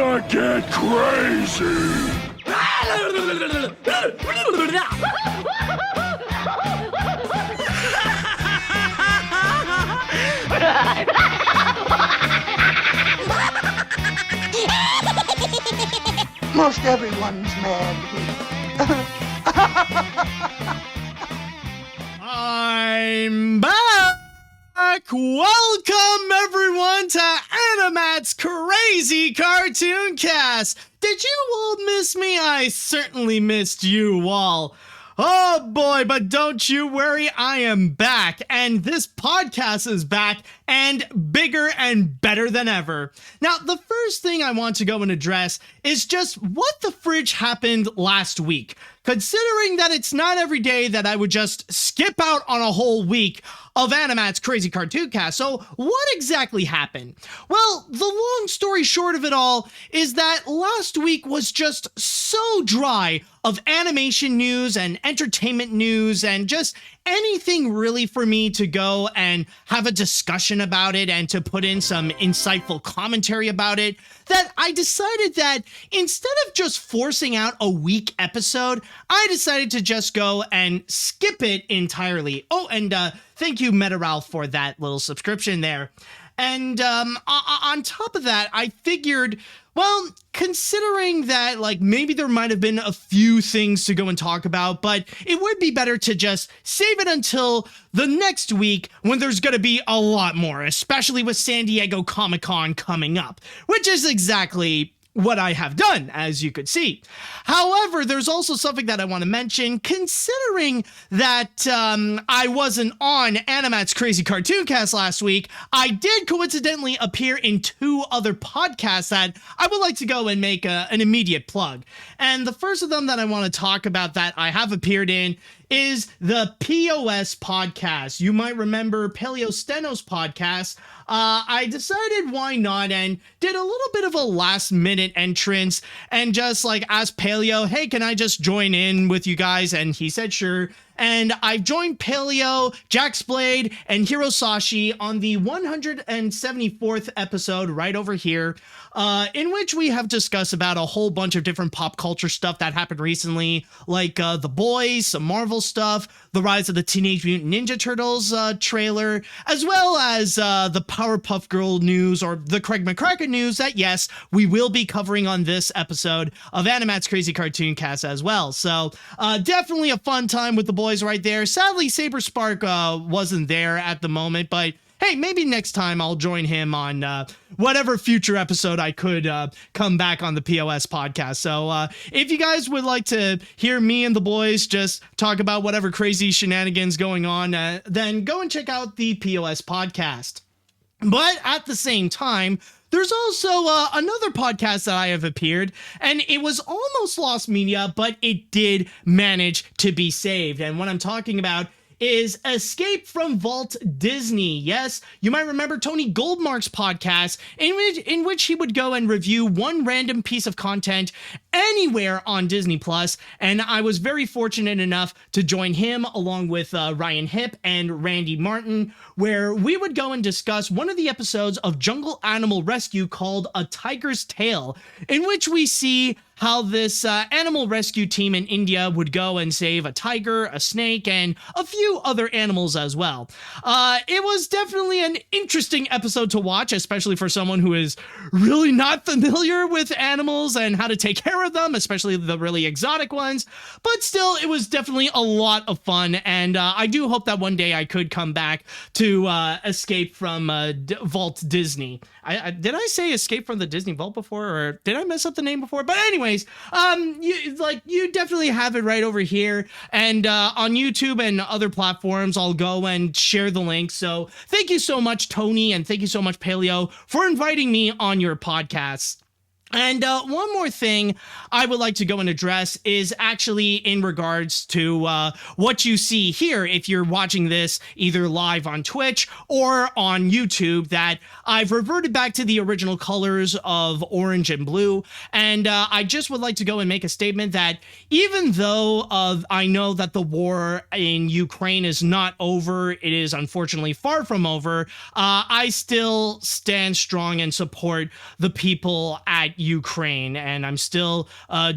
not get crazy! Most everyone's mad here. I'm back! Welcome everyone to AniMat's Crazy Cartoon Cast! Did you all miss me? I certainly missed you all. Oh boy, but don't you worry, I am back, and this podcast is back, and bigger and better than ever. Now, the first thing I want to go and address is just what the fridge happened last week. Considering that it's not every day that I would just skip out on a whole week of AniMat's Crazy Cartoon Cast. So what exactly happened? Well, the long story short of it all is that last week was just so dry of animation news and entertainment news and just anything really for me to go and have a discussion about it and to put in some insightful commentary about it, that I decided that instead of just forcing out a week episode, I decided to just go and skip it entirely. Oh, and thank you, Meta Ralph, for that little subscription there. And on top of that, I figured, well, considering that, like, maybe there might have been a few things to go and talk about, but it would be better to just save it until the next week when there's going to be a lot more, especially with San Diego Comic-Con coming up, which is exactly what I have done, as you could see. However, there's also something that I want to mention, considering that I wasn't on AniMat's Crazy Cartoon Cast last week. I did coincidentally appear in 2 other podcasts that I would like to go and make an immediate plug. And the first of them that I want to talk about that I have appeared in is the POS podcast. You might remember Paleo Steno's podcast. I decided why not and did a little bit of a last minute entrance and just like asked Paleo, hey, can I just join in with you guys? And he said sure. And I've joined Paleo, Jax Blade, and Hirosashi on the 174th episode right over here, in which we have discussed about a whole bunch of different pop culture stuff that happened recently, like The Boys, some Marvel stuff, the Rise of the Teenage Mutant Ninja Turtles trailer, as well as the Powerpuff Girl news, or the Craig McCracken news that, yes, we will be covering on this episode of AniMat's Crazy Cartoon Cast as well. So definitely a fun time with the boys right there. Sadly, Saber Spark wasn't there at the moment, but hey, maybe next time I'll join him on whatever future episode I could come back on the POS podcast. So if you guys would like to hear me and the boys just talk about whatever crazy shenanigans going on, then go and check out the POS podcast. But at the same time, there's also another podcast that I have appeared, and it was almost lost media, but it did manage to be saved. And what I'm talking about is Escape from Walt Disney. Yes, you might remember Tony Goldmark's podcast, in which he would go and review one random piece of content anywhere on Disney Plus, and I was very fortunate enough to join him along with Ryan Hipp and Randy Martin, where we would go and discuss one of the episodes of Jungle Animal Rescue called A Tiger's Tale, in which we see how this animal rescue team in India would go and save a tiger, a snake, and a few other animals as well. It was definitely an interesting episode to watch, especially for someone who is really not familiar with animals and how to take care of them, especially the really exotic ones. But still, it was definitely a lot of fun, and I do hope that one day I could come back to Escape from Walt Disney. Did I say Escape from the Disney Vault before, or did I mess up the name before? But anyways, you definitely have it right over here, and on YouTube and other platforms, I'll go and share the link. So thank you so much, Tony, and thank you so much, Paleo, for inviting me on your podcast. And one more thing I would like to go and address is actually in regards to what you see here if you're watching this either live on Twitch or on YouTube, that I've reverted back to the original colors of orange and blue. And I just would like to go and make a statement that even though I know that the war in Ukraine is not over, it is unfortunately far from over, I still stand strong and support the people at at Ukraine, and I'm still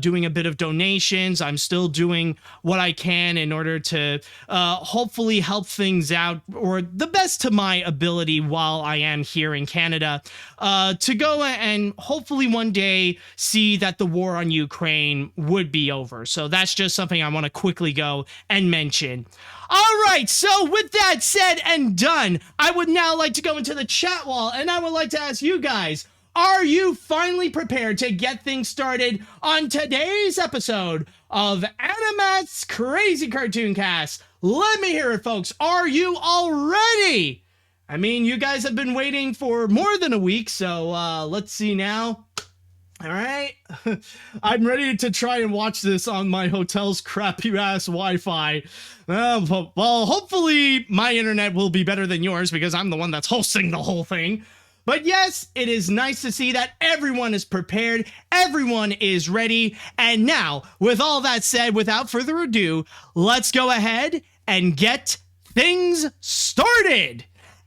doing a bit of donations. I'm still doing what I can in order to hopefully help things out, or the best to my ability while I am here in Canada, to go and hopefully one day see that the war on Ukraine would be over. So that's just something I want to quickly go and mention. All right, so with that said and done, I would now like to go into the chat wall, and I would like to ask you guys, are you finally prepared to get things started on today's episode of AniMat's Crazy Cartoon Cast? Let me hear it, folks. Are you all ready? I mean, you guys have been waiting for more than a week, so let's see now. All right, I'm ready to try and watch this on my hotel's crappy-ass Wi-Fi. Well, hopefully my internet will be better than yours because I'm the one that's hosting the whole thing. But yes, it is nice to see that everyone is prepared, everyone is ready, and now, with all that said, without further ado, let's go ahead and get things started.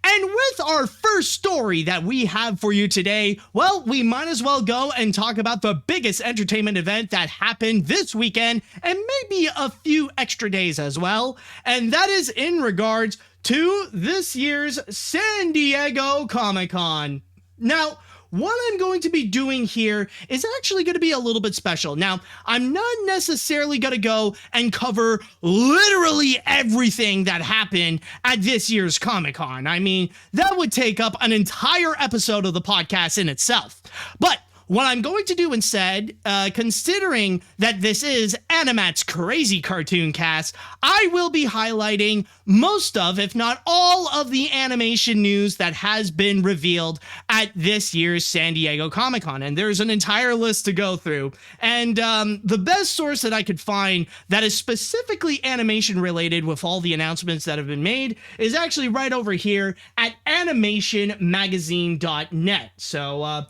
And with our first story that we have for you today, well, we might as well go and talk about the biggest entertainment event that happened this weekend, and maybe a few extra days as well. And that is in regards to this year's San Diego Comic-Con. Now, what I'm going to be doing here is actually going to be a little bit special. Now, I'm not necessarily going to go and cover literally everything that happened at this year's Comic-Con. I mean, that would take up an entire episode of the podcast in itself. But what I'm going to do instead, considering that this is AniMat's Crazy Cartoon Cast, I will be highlighting most of, if not all of the animation news that has been revealed at this year's San Diego Comic-Con. And there's an entire list to go through. And the best source that I could find that is specifically animation related with all the announcements that have been made is actually right over here at animationmagazine.net. So,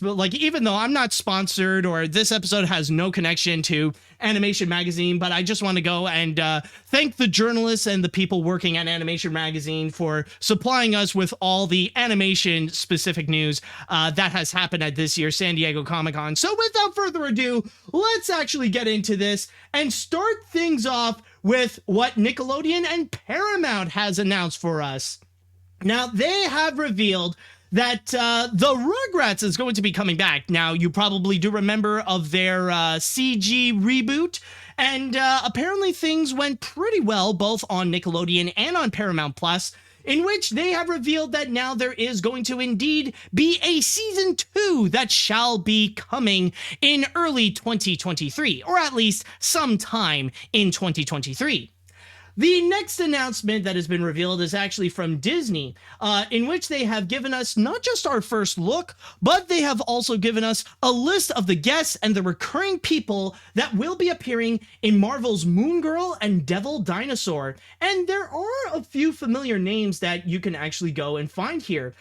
like, even though I'm not sponsored or this episode has no connection to Animation Magazine, but I just want to go and thank the journalists and the people working at Animation Magazine for supplying us with all the animation specific news that has happened at this year's San Diego Comic-Con. So without further ado, let's actually get into this and start things off with what Nickelodeon and Paramount has announced for us. Now, they have revealed that the Rugrats is going to be coming back. Now, you probably do remember of their CG reboot, and apparently things went pretty well both on Nickelodeon and on Paramount Plus, in which they have revealed that now there is going to indeed be a season 2 that shall be coming in early 2023, or at least sometime in 2023. The next announcement that has been revealed is actually from Disney, in which they have given us not just our first look, but they have also given us a list of the guests and the recurring people that will be appearing in Marvel's Moon Girl and Devil Dinosaur. And there are a few familiar names that you can actually go and find here,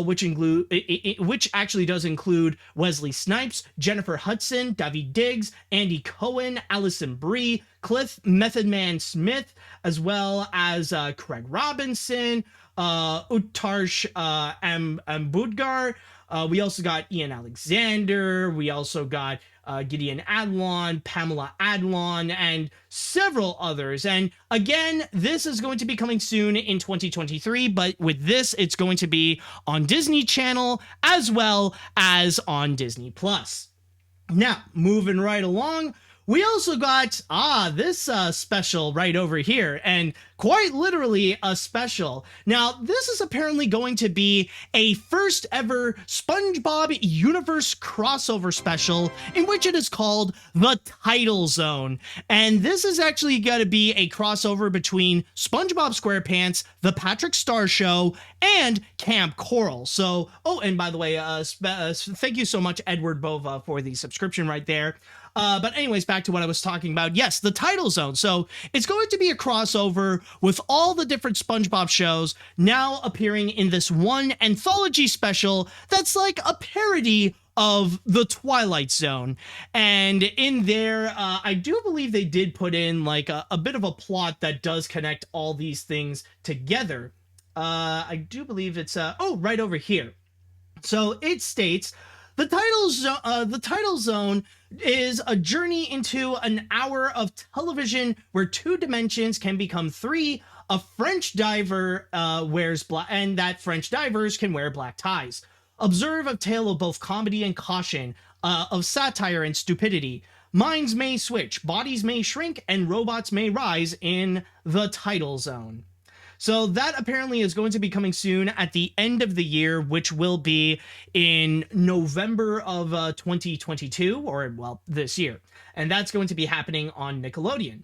which actually does include Wesley Snipes, Jennifer Hudson, Daveed Diggs, Andy Cohen, Allison Brie, Cliff Method Man Smith, as well as Craig Robinson, Utkarsh Ambudkar. We also got Ian Alexander. We also got Gideon Adlon, Pamela Adlon, and several others. And again, this is going to be coming soon in 2023, but with this, it's going to be on Disney Channel as well as on Disney Plus. Now, moving right along, we also got, this special right over here, and quite literally a special. Now, this is apparently going to be a first ever SpongeBob Universe crossover special, in which it is called The Title Zone. And this is actually going to be a crossover between SpongeBob SquarePants, The Patrick Star Show, and Camp Coral. So, oh, and by the way, thank you so much, Edward Bova, for the subscription right there. But anyways, back to what I was talking about. Yes, the Title Zone. So it's going to be a crossover with all the different SpongeBob shows now appearing in this one anthology special that's like a parody of the Twilight Zone. And in there, I do believe they did put in like a bit of a plot that does connect all these things together. I do believe it's, right over here. So it states, The title zone is a journey into an hour of television where two dimensions can become three. A French diver wears black, and that French divers can wear black ties. Observe a tale of both comedy and caution, of satire and stupidity. Minds may switch, bodies may shrink, and robots may rise in the title zone. So that apparently is going to be coming soon at the end of the year, which will be in November of 2022, or, well, this year. And that's going to be happening on Nickelodeon.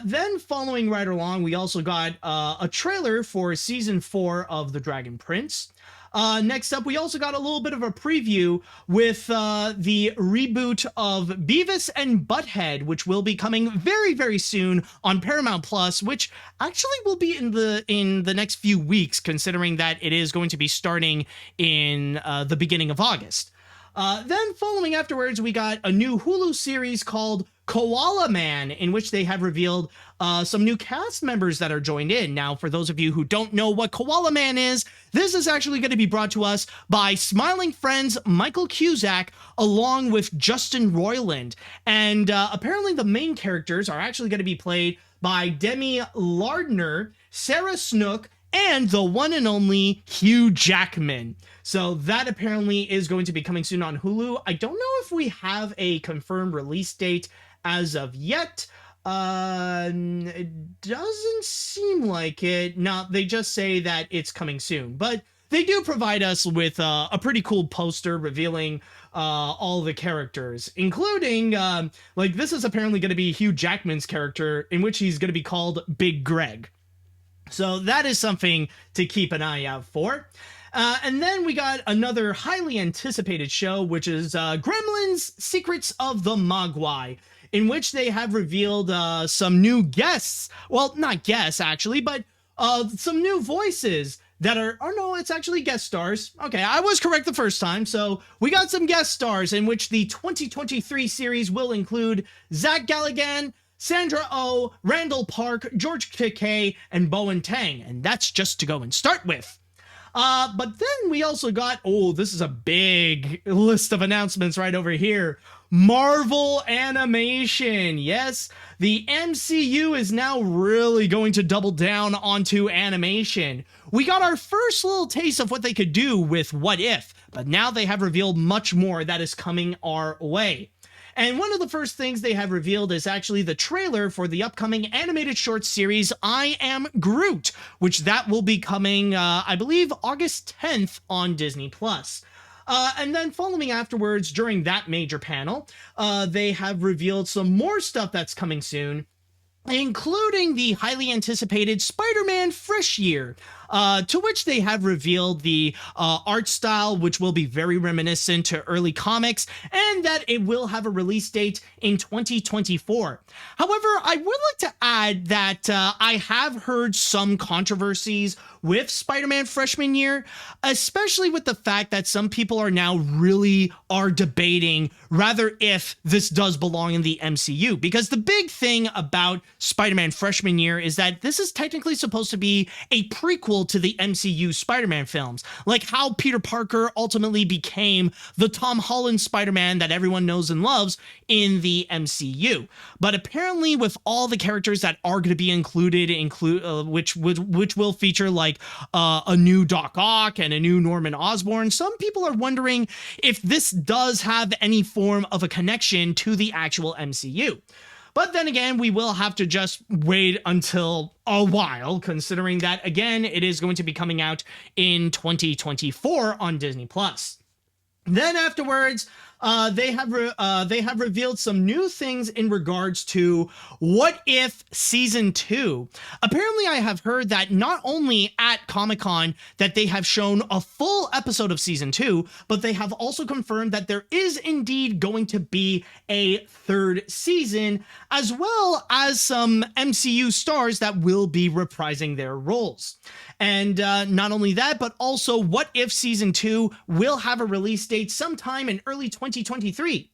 Then following right along, we also got a trailer for Season 4 of The Dragon Prince. Next up, we also got a little bit of a preview with the reboot of Beavis and Butthead, which will be coming very, very soon on Paramount Plus, which actually will be in the next few weeks, considering that it is going to be starting in the beginning of August. Then following afterwards, we got a new Hulu series called Koala Man, in which they have revealed some new cast members that are joined in. Now, for those of you who don't know what Koala Man is, this is actually going to be brought to us by Smiling Friends Michael Cusack along with Justin Roiland. And apparently the main characters are actually going to be played by Demi Lardner, Sarah Snook, and the one and only Hugh Jackman. So that apparently is going to be coming soon on Hulu. I don't know if we have a confirmed release date as of yet. It doesn't seem like it. No, they just say that it's coming soon. But they do provide us with a pretty cool poster revealing all the characters, including, this is apparently going to be Hugh Jackman's character, in which he's going to be called Big Greg. So that is something to keep an eye out for. And then we got another highly anticipated show, which is Gremlins Secrets of the Mogwai, in which they have revealed some new guests. Well, not guests, actually, but some new voices that are... Oh, no, it's actually guest stars. Okay, I was correct the first time. So we got some guest stars, in which the 2023 series will include Zach Galligan, Sandra Oh, Randall Park, George Takei, and Bowen Tang. And that's just to go and start with. But then we also got, this is a big list of announcements right over here. Marvel Animation. Yes, the MCU is now really going to double down onto animation. We got our first little taste of what they could do with What If, but now they have revealed much more that is coming our way. And one of the first things they have revealed is actually the trailer for the upcoming animated short series I Am Groot, which that will be coming, I believe, August 10th on Disney+. And then following afterwards, during that major panel, they have revealed some more stuff that's coming soon, including the highly anticipated Spider-Man Fresh Year, to which they have revealed the art style, which will be very reminiscent to early comics, and that it will have a release date in 2024. However, I would like to add that I have heard some controversies with Spider-Man Freshman Year, especially with the fact that some people are now really debating rather if this does belong in the MCU, because the big thing about Spider-Man Freshman Year is that this is technically supposed to be a prequel to the MCU Spider-Man films, like how Peter Parker ultimately became the Tom Holland Spider-Man that everyone knows and loves in the MCU. But apparently with all the characters that are going to be included, which will feature like a new Doc Ock and a new Norman Osborn, some people are wondering if this does have any form of a connection to the actual MCU. But then again, we will have to just wait until a while, considering that, again, it is going to be coming out in 2024 on Disney+. Then afterwards, they have revealed some new things in regards to What If Season 2. Apparently, I have heard that not only at Comic-Con that they have shown a full episode of Season 2, but they have also confirmed that there is indeed going to be a third season, as well as some MCU stars that will be reprising their roles. And not only that, but also What If Season 2 will have a release date sometime in early 2023.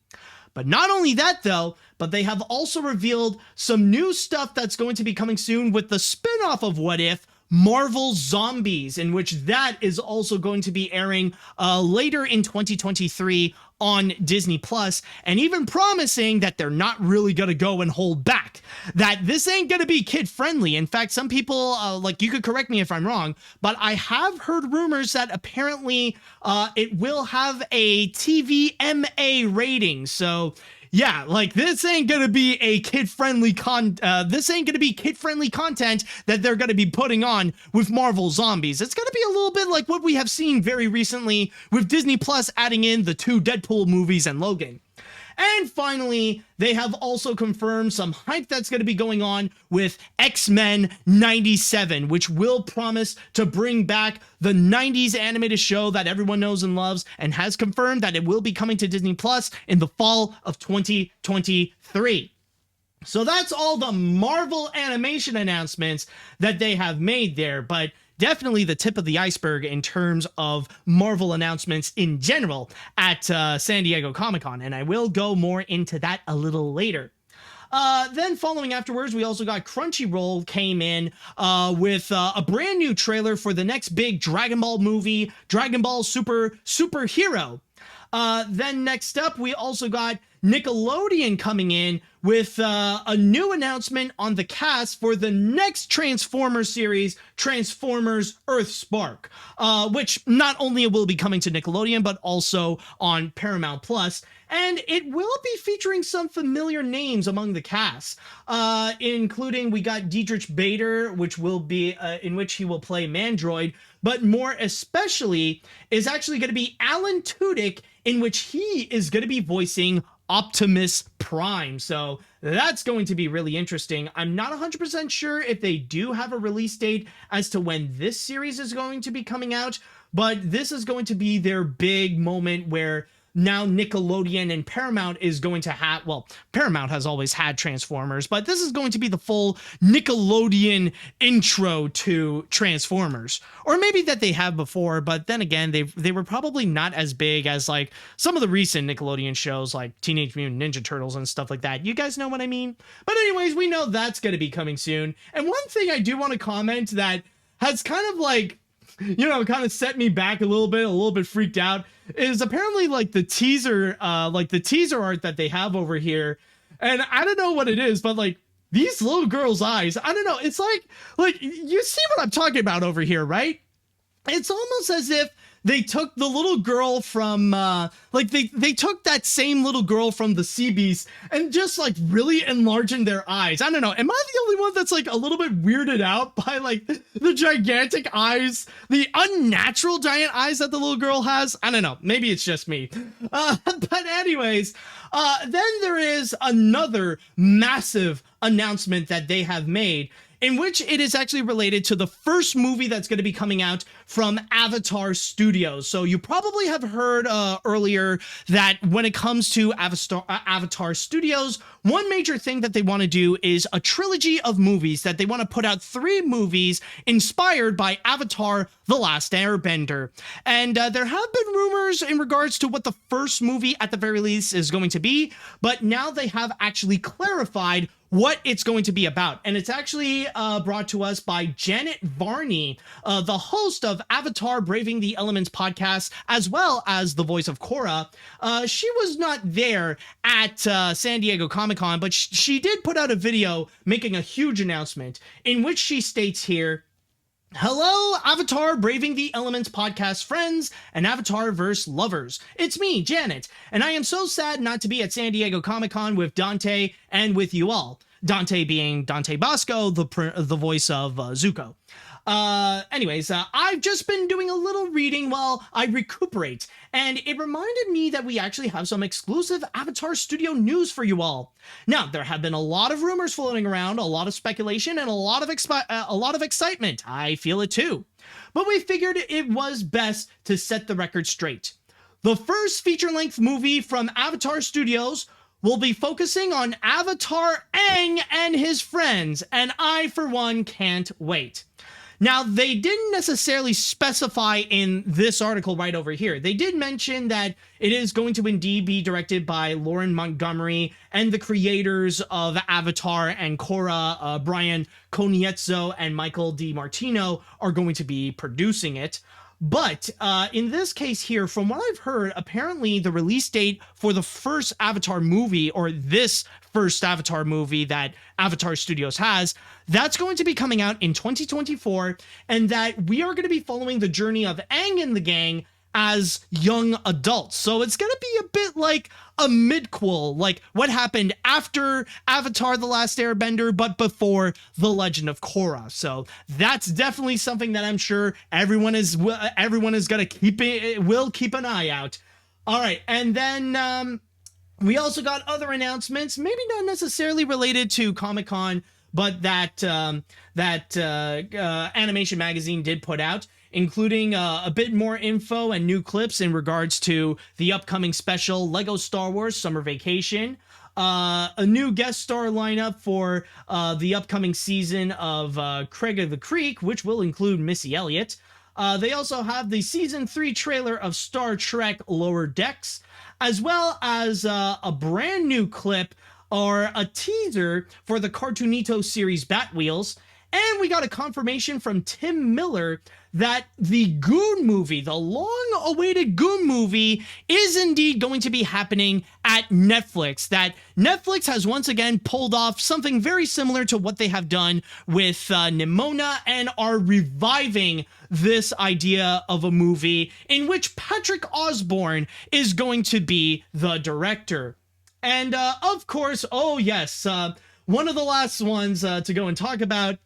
But not only that, though, but they have also revealed some new stuff that's going to be coming soon with the spin-off of What If, Marvel Zombies, in which that is also going to be airing later in 2023 on Disney Plus, and even promising that they're not really gonna go and hold back, that this ain't gonna be kid friendly. In fact, some people, like, you could correct me if I'm wrong, but I have heard rumors that apparently it will have a TVMA rating. So yeah, like, this ain't gonna be a kid-friendly content that they're gonna be putting on with Marvel Zombies. It's gonna be a little bit like what we have seen very recently with Disney Plus adding in the 2 Deadpool movies and Logan. And finally, they have also confirmed some hype that's going to be going on with X-Men 97, which will promise to bring back the 90s animated show that everyone knows and loves, and has confirmed that it will be coming to Disney Plus in the fall of 2023. So that's all the Marvel animation announcements that they have made there, but definitely the tip of the iceberg in terms of Marvel announcements in general at San Diego Comic-Con, and I will go more into that a little later. Then following afterwards, we also got Crunchyroll came in with a brand new trailer for the next big Dragon Ball movie, Dragon Ball Superhero. Then next up, we also got Nickelodeon coming in with a new announcement on the cast for the next Transformers series, Transformers Earthspark, which not only will be coming to Nickelodeon, but also on Paramount Plus. And it will be featuring some familiar names among the cast, including we got Dietrich Bader, which will be in which he will play Mandroid, but more especially is actually going to be Alan Tudyk, in which he is going to be voicing Optimus Prime. So that's going to be really interesting. I'm not 100% sure if they do have a release date as to when this series is going to be coming out, but this is going to be their big moment where now Nickelodeon and Paramount is going to have, well, Paramount has always had Transformers, but this is going to be the full Nickelodeon intro to Transformers. Or maybe that they have before, but then again, they were probably not as big as like some of the recent Nickelodeon shows like Teenage Mutant Ninja Turtles and stuff like that. You guys know what I mean? But anyways, we know that's going to be coming soon. And one thing I do want to comment that has kind of like, you know, kind of set me back a little bit freaked out, is apparently like the teaser art that they have over here. And I don't know what it is, but like these little girls' eyes, I don't know. It's like you see what I'm talking about over here, right? It's almost as if they took the little girl from, they took that same little girl from the Sea Beast and just like really enlarging their eyes. I don't know. Am I the only one that's like a little bit weirded out by like the gigantic eyes, the unnatural giant eyes that the little girl has? I don't know. Maybe it's just me. But anyways, then there is another massive announcement that they have made, in which it is actually related to the first movie that's going to be coming out from Avatar Studios. So you probably have heard earlier that when it comes to Avatar Studios, one major thing that they want to do is a trilogy of movies, that they want to put out 3 movies inspired by Avatar: The Last Airbender. And there have been rumors in regards to what the first movie at the very least is going to be, but now they have actually clarified what it's going to be about. And it's actually brought to us by Janet Varney, the host of Avatar Braving the Elements podcast, as well as the voice of Korra. She was not there at San Diego Comic-Con, but she did put out a video making a huge announcement in which she states here, "Hello, Avatar Braving the Elements podcast friends and Avatarverse lovers. It's me, Janet, and I am so sad not to be at San Diego Comic-Con with Dante and with you all." Dante being Dante Bosco, the voice of Zuko. Anyways, I've just been doing a little reading while I recuperate, and it reminded me that we actually have some exclusive Avatar Studio news for you all. Now, there have been a lot of rumors floating around, a lot of speculation, and a lot of excitement. I feel it too. But we figured it was best to set the record straight. The first feature-length movie from Avatar Studios will be focusing on Avatar Aang and his friends, and I, for one, can't wait. Now, they didn't necessarily specify in this article right over here. They did mention that it is going to indeed be directed by Lauren Montgomery and the creators of Avatar and Korra, Brian Konietzko and Michael DiMartino are going to be producing it. But in this case here, from what I've heard, apparently the release date for the first Avatar movie, or this first Avatar movie that Avatar Studios has, that's going to be coming out in 2024, and that we are going to be following the journey of Aang and the gang as young adults. So it's going to be a bit like a midquel, like what happened after Avatar The Last Airbender, but before The Legend of Korra. So that's definitely something that I'm sure everyone is going to will keep an eye out. All right, and then we also got other announcements, maybe not necessarily related to Comic-Con, but that Animation Magazine did put out, including a bit more info and new clips in regards to the upcoming special LEGO Star Wars Summer Vacation, a new guest star lineup for the upcoming season of Craig of the Creek, which will include Missy Elliott. They also have the Season 3 trailer of Star Trek Lower Decks, as well as a brand new clip or a teaser for the Cartoonito series Batwheels. And we got a confirmation from Tim Miller that the Goon movie, the long-awaited Goon movie, is indeed going to be happening at Netflix. That Netflix has once again pulled off something very similar to what they have done with Nimona, and are reviving this idea of a movie in which Patrick Osborne is going to be the director. And of course, oh yes, one of the last ones to go and talk about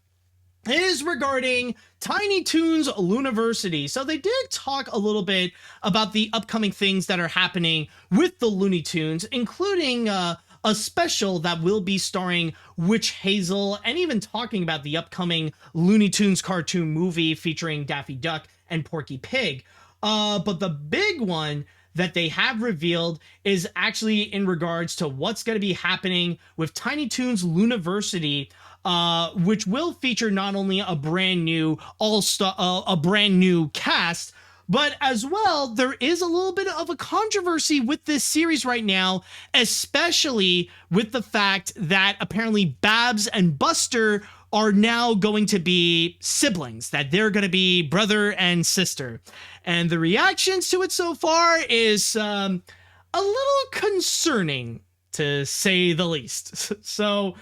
is regarding Tiny Toons Looniversity. So they did talk a little bit about the upcoming things that are happening with the Looney Tunes, including a special that will be starring Witch Hazel, and even talking about the upcoming Looney Tunes cartoon movie featuring Daffy Duck and Porky Pig. But the big one that they have revealed is actually in regards to what's going to be happening with Tiny Toons Looniversity, which will feature not only a brand new cast, but as well, there is a little bit of a controversy with this series right now, especially with the fact that apparently Babs and Buster are now going to be siblings, that they're going to be brother and sister. And the reactions to it so far is a little concerning, to say the least. So,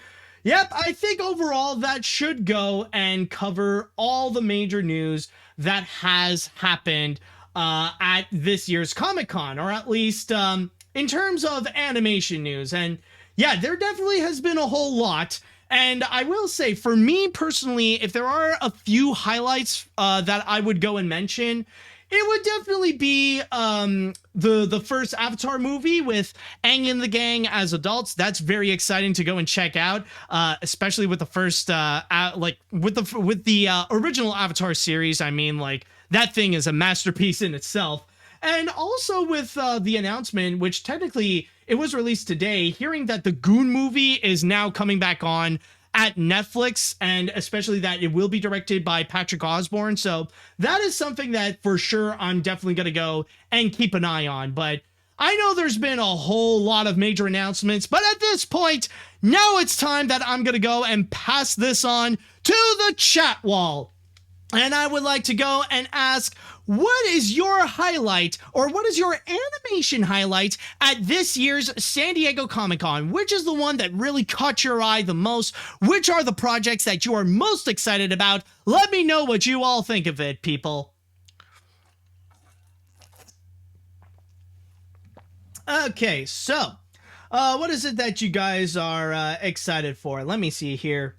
yep, I think overall that should go and cover all the major news that has happened at this year's Comic-Con, or at least in terms of animation news. And yeah, there definitely has been a whole lot. And I will say, for me personally, if there are a few highlights that I would go and mention, it would definitely be the first Avatar movie with Aang and the gang as adults. That's very exciting to go and check out, especially with the first with the original Avatar series. I mean, like, that thing is a masterpiece in itself. And also with the announcement, which technically it was released today, hearing that the Goon movie is now coming back on at Netflix, and especially that it will be directed by Patrick Osborne. So that is something that for sure I'm definitely going to go and keep an eye on. But I know there's been a whole lot of major announcements, but at this point, now it's time that I'm going to go and pass this on to the chat wall. And I would like to go and ask, what is your highlight, or what is your animation highlight at this year's San Diego Comic-Con? Which is the one that really caught your eye the most? Which are the projects that you are most excited about? Let me know what you all think of it, people. Okay, so what is it that you guys are excited for? Let me see here.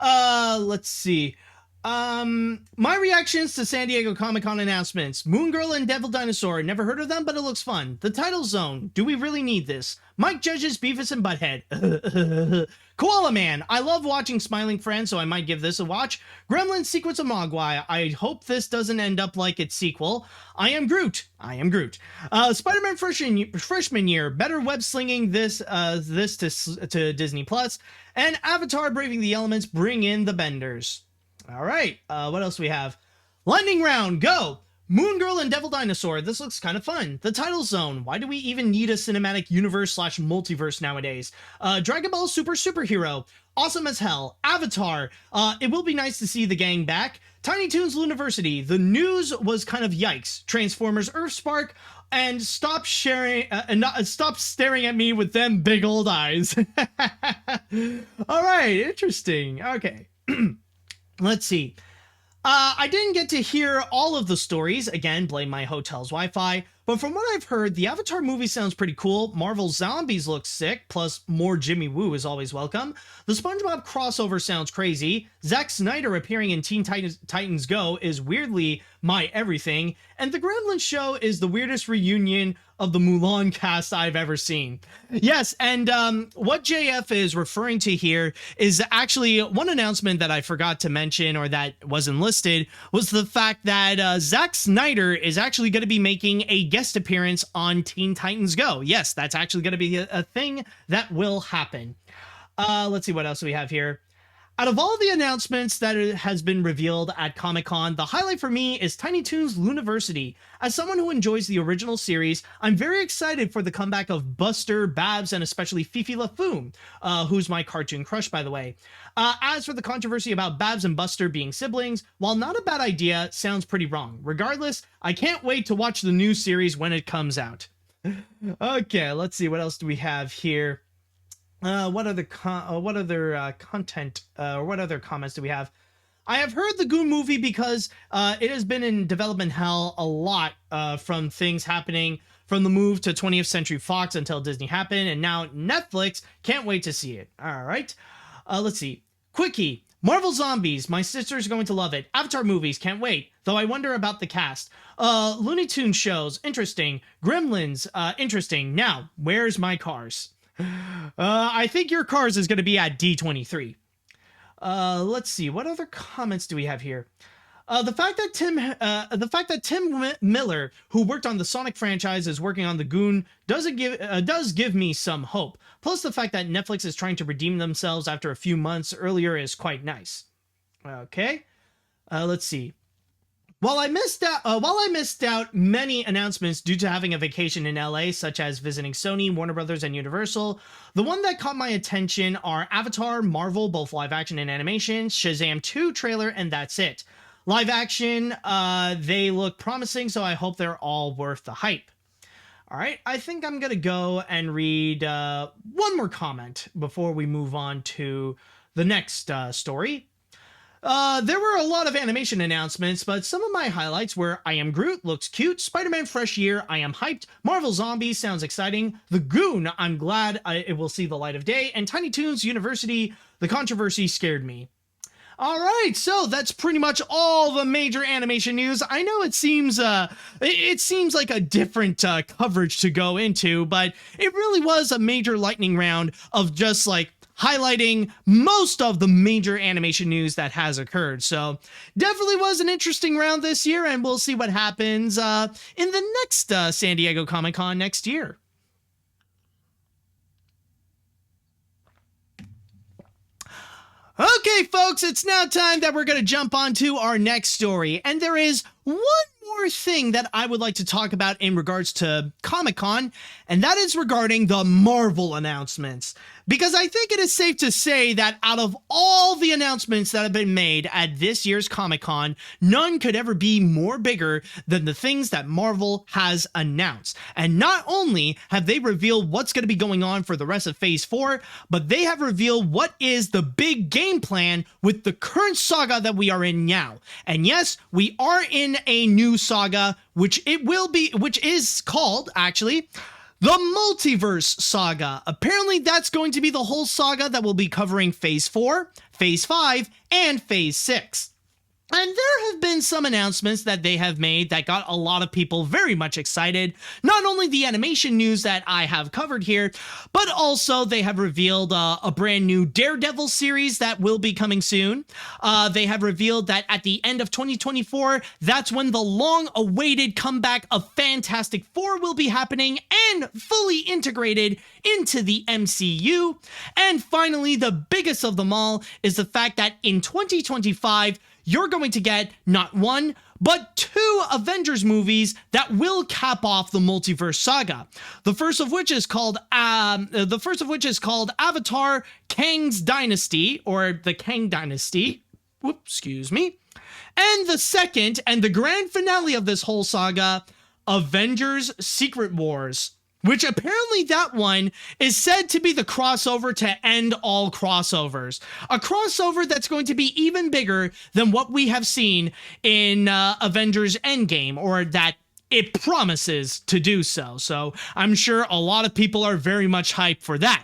Let's see. My reactions to San Diego Comic-Con announcements. Moon Girl and Devil Dinosaur. Never heard of them, but it looks fun. The Title Zone. Do we really need this? Mike Judge's Beavis and Butthead. Koala Man. I love watching Smiling Friends, so I might give this a watch. Gremlins Secrets of Mogwai. I hope this doesn't end up like its sequel. I Am Groot. I Am Groot. Spider-Man Freshman Year. Better web slinging this to Disney Plus. And Avatar Braving the Elements. Bring in the Benders. All right. What else do we have? Lightning round, go! Moon Girl and Devil Dinosaur. This looks kind of fun. The Title Zone. Why do we even need a cinematic universe / multiverse nowadays? Dragon Ball Superhero. Awesome as hell. Avatar. It will be nice to see the gang back. Tiny Toons University. The news was kind of yikes. Transformers Earthspark. And stop sharing stop staring at me with them big old eyes. All right, interesting. Okay. Let's see. I didn't get to hear all of the stories. Again, blame my hotel's Wi-Fi. But from what I've heard, the Avatar movie sounds pretty cool. Marvel Zombies looks sick, plus more Jimmy Woo is always welcome. The SpongeBob crossover sounds crazy. Zack Snyder appearing in Teen Titans Go is weirdly my everything. And the Gremlins show is the weirdest reunion of the Mulan cast I've ever seen. Yes, and what JF is referring to here is actually one announcement that I forgot to mention, or that wasn't listed, was the fact that Zack Snyder is actually going to be making a guest appearance on Teen Titans Go. Yes, that's actually going to be a thing that will happen. Let's see what else we have here. Out of all the announcements that has been revealed at Comic-Con, the highlight for me is Tiny Toons University. As someone who enjoys the original series, I'm very excited for the comeback of Buster, Babs, and especially Fifi LaFoon, who's my cartoon crush, by the way. As for the controversy about Babs and Buster being siblings, while not a bad idea, sounds pretty wrong. Regardless, I can't wait to watch the new series when it comes out. Okay, let's see, what else do we have here? What other content or what other comments do we have? I have heard the Goon movie because it has been in development hell a lot from things happening from the move to 20th Century Fox until Disney happened, and now Netflix. Can't wait to see it. All right. Let's see. Quickie. Marvel Zombies. My sister's going to love it. Avatar movies. Can't wait. Though I wonder about the cast. Looney Tunes shows. Interesting. Gremlins. Interesting. Now, where's my Cars? I think your Cars is going to be at D23. Let's see. What other comments do we have here? The fact that Tim Miller, who worked on the Sonic franchise, is working on the Goon does give me some hope. Plus, the fact that Netflix is trying to redeem themselves after a few months earlier is quite nice. Okay. Let's see. While I missed out many announcements due to having a vacation in LA, such as visiting Sony, Warner Brothers, and Universal, the one that caught my attention are Avatar, Marvel, both live action and animation, Shazam 2 trailer, and that's it. Live action, they look promising, so I hope they're all worth the hype. All right, I think I'm going to go and read one more comment before we move on to the next story. There were a lot of animation announcements, but some of my highlights were I Am Groot looks cute, Spider-Man Fresh Year, I am hyped, Marvel Zombies sounds exciting, The Goon, I'm glad it will see the light of day, and Tiny Toons University, the controversy scared me. All right, so that's pretty much all the major animation news. I know it seems like a different coverage to go into, but it really was a major lightning round of just like highlighting most of the major animation news that has occurred. So definitely was an interesting round this year, and we'll see what happens in the next San Diego Comic-Con next year. Okay, folks, it's now time that we're going to jump on to our next story. And there is one more thing that I would like to talk about in regards to Comic-Con, and that is regarding the Marvel announcements. Because I think it is safe to say that out of all the announcements that have been made at this year's Comic-Con, none could ever be more bigger than the things that Marvel has announced. And not only have they revealed what's going to be going on for the rest of Phase 4, but they have revealed what is the big game plan with the current saga that we are in now. And yes, we are in a new saga, which is called, actually, the Multiverse Saga. Apparently, that's going to be the whole saga that will be covering Phase 4, Phase 5, and Phase 6. And there have been some announcements that they have made that got a lot of people very much excited. Not only the animation news that I have covered here, but also they have revealed a brand new Daredevil series that will be coming soon. They have revealed that at the end of 2024, that's when the long-awaited comeback of Fantastic Four will be happening and fully integrated into the MCU. And finally, the biggest of them all is the fact that in 2025, you're going to get not one, but 2 Avengers movies that will cap off the multiverse saga. The first of which is called Avatar: Kang's Dynasty, or the Kang Dynasty. Whoops, excuse me. And the second and the grand finale of this whole saga, Avengers: Secret Wars, which apparently that one is said to be the crossover to end all crossovers. A crossover that's going to be even bigger than what we have seen in Avengers Endgame, or that it promises to do so. So I'm sure a lot of people are very much hyped for that.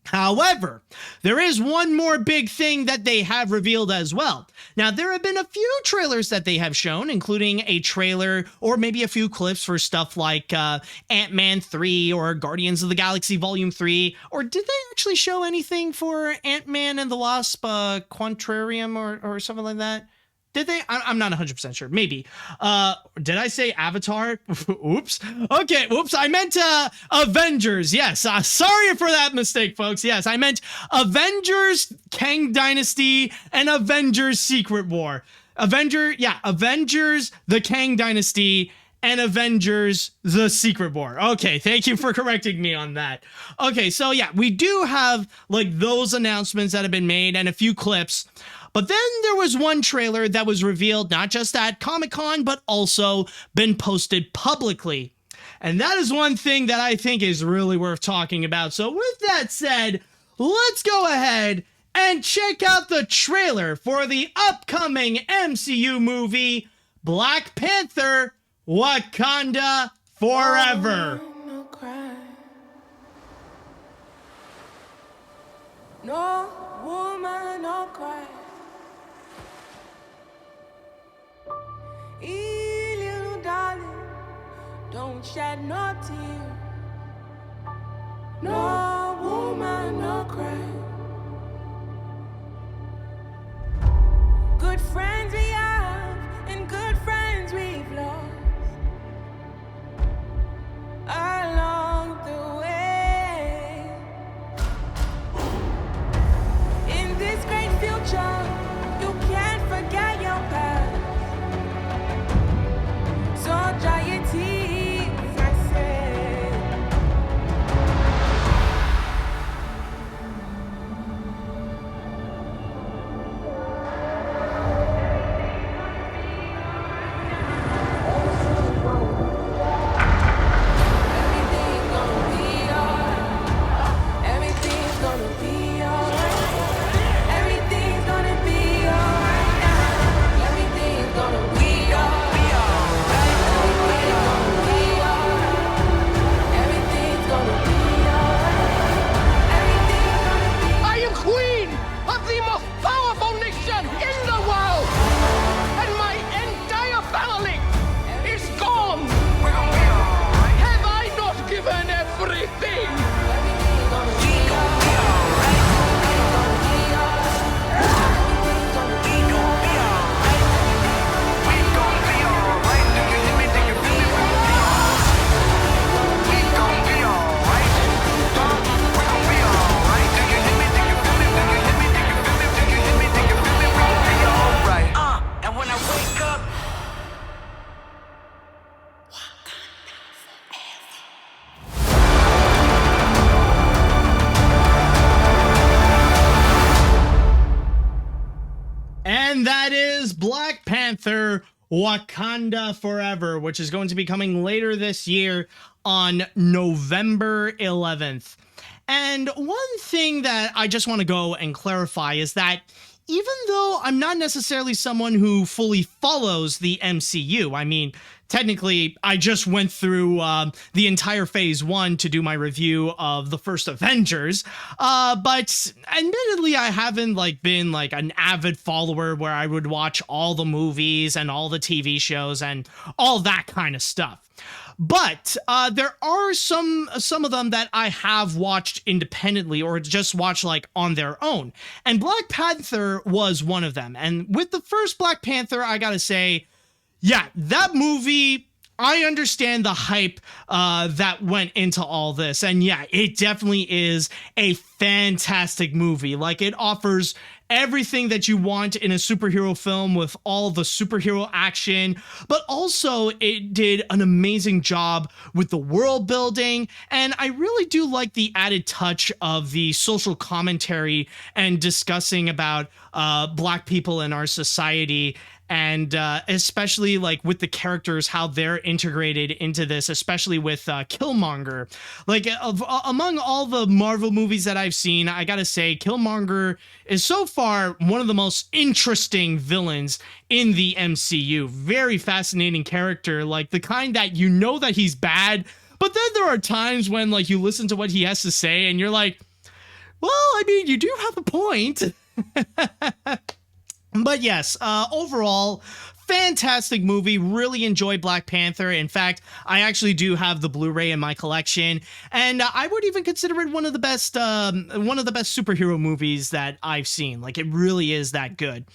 However, there is one more big thing that they have revealed as well. Now, there have been a few trailers that they have shown, including a trailer or maybe a few clips for stuff like Ant-Man 3 or Guardians of the Galaxy Volume 3. Or did they actually show anything for Ant-Man and the Wasp Quantrium or something like that? Did they? I'm not 100% sure. Maybe. Did I say Avatar? Oops. Okay, whoops. I meant Avengers. Yes. Sorry for that mistake, folks. Yes, I meant Avengers Kang Dynasty and Avengers Secret War. Avengers the Kang Dynasty and Avengers the Secret War. Okay, thank you for correcting me on that. Okay, so yeah, we do have like those announcements that have been made and a few clips. But then there was one trailer that was revealed not just at Comic-Con, but also been posted publicly. And that is one thing that I think is really worth talking about. So with that said, let's go ahead and check out the trailer for the upcoming MCU movie, Black Panther: Wakanda Forever. No woman, no cry. Hey, little darling, don't shed no tear. No woman, no cry. Good friends we have and good friends we've lost along the way. In this great future, you can't forget your past. So dry your tears, I say. Everything's gonna be alright. Everything's gonna be alright. Everything's gonna be alright now. Everything's gonna be alright. I am queen of the most powerful nation in the world, and my entire family is gone. Have I not given everything? And when I wake up, And that is Black Panther: Wakanda Forever, which is going to be coming later this year on November 11th. And one thing that I just want to go and clarify is that even though I'm not necessarily someone who fully follows the MCU, I mean, technically, I just went through the entire Phase 1 to do my review of the first Avengers, but admittedly, I haven't been an avid follower where I would watch all the movies and all the TV shows and all that kind of stuff. But there are some of them that I have watched independently or just watched on their own. And Black Panther was one of them. And with the first Black Panther, I gotta say, yeah, that movie, I understand the hype that went into all this. And yeah, it definitely is a fantastic movie. It offers everything that you want in a superhero film with all the superhero action, but also it did an amazing job with the world building. And I really do like the added touch of the social commentary and discussing about Black people in our society. And especially like with the characters, how they're integrated into this, especially with Killmonger. Like among all the Marvel movies that I've seen, I gotta say Killmonger is so far one of the most interesting villains in the MCU. Very fascinating character, like the kind that you know that he's bad, but then there are times when like you listen to what he has to say and you're like, well, I mean, you do have a point. But yes, overall, fantastic movie. Really enjoyed Black Panther. In fact, I actually do have the Blu-ray in my collection, and I would even consider it one of the best superhero movies that I've seen. Like, it really is that good.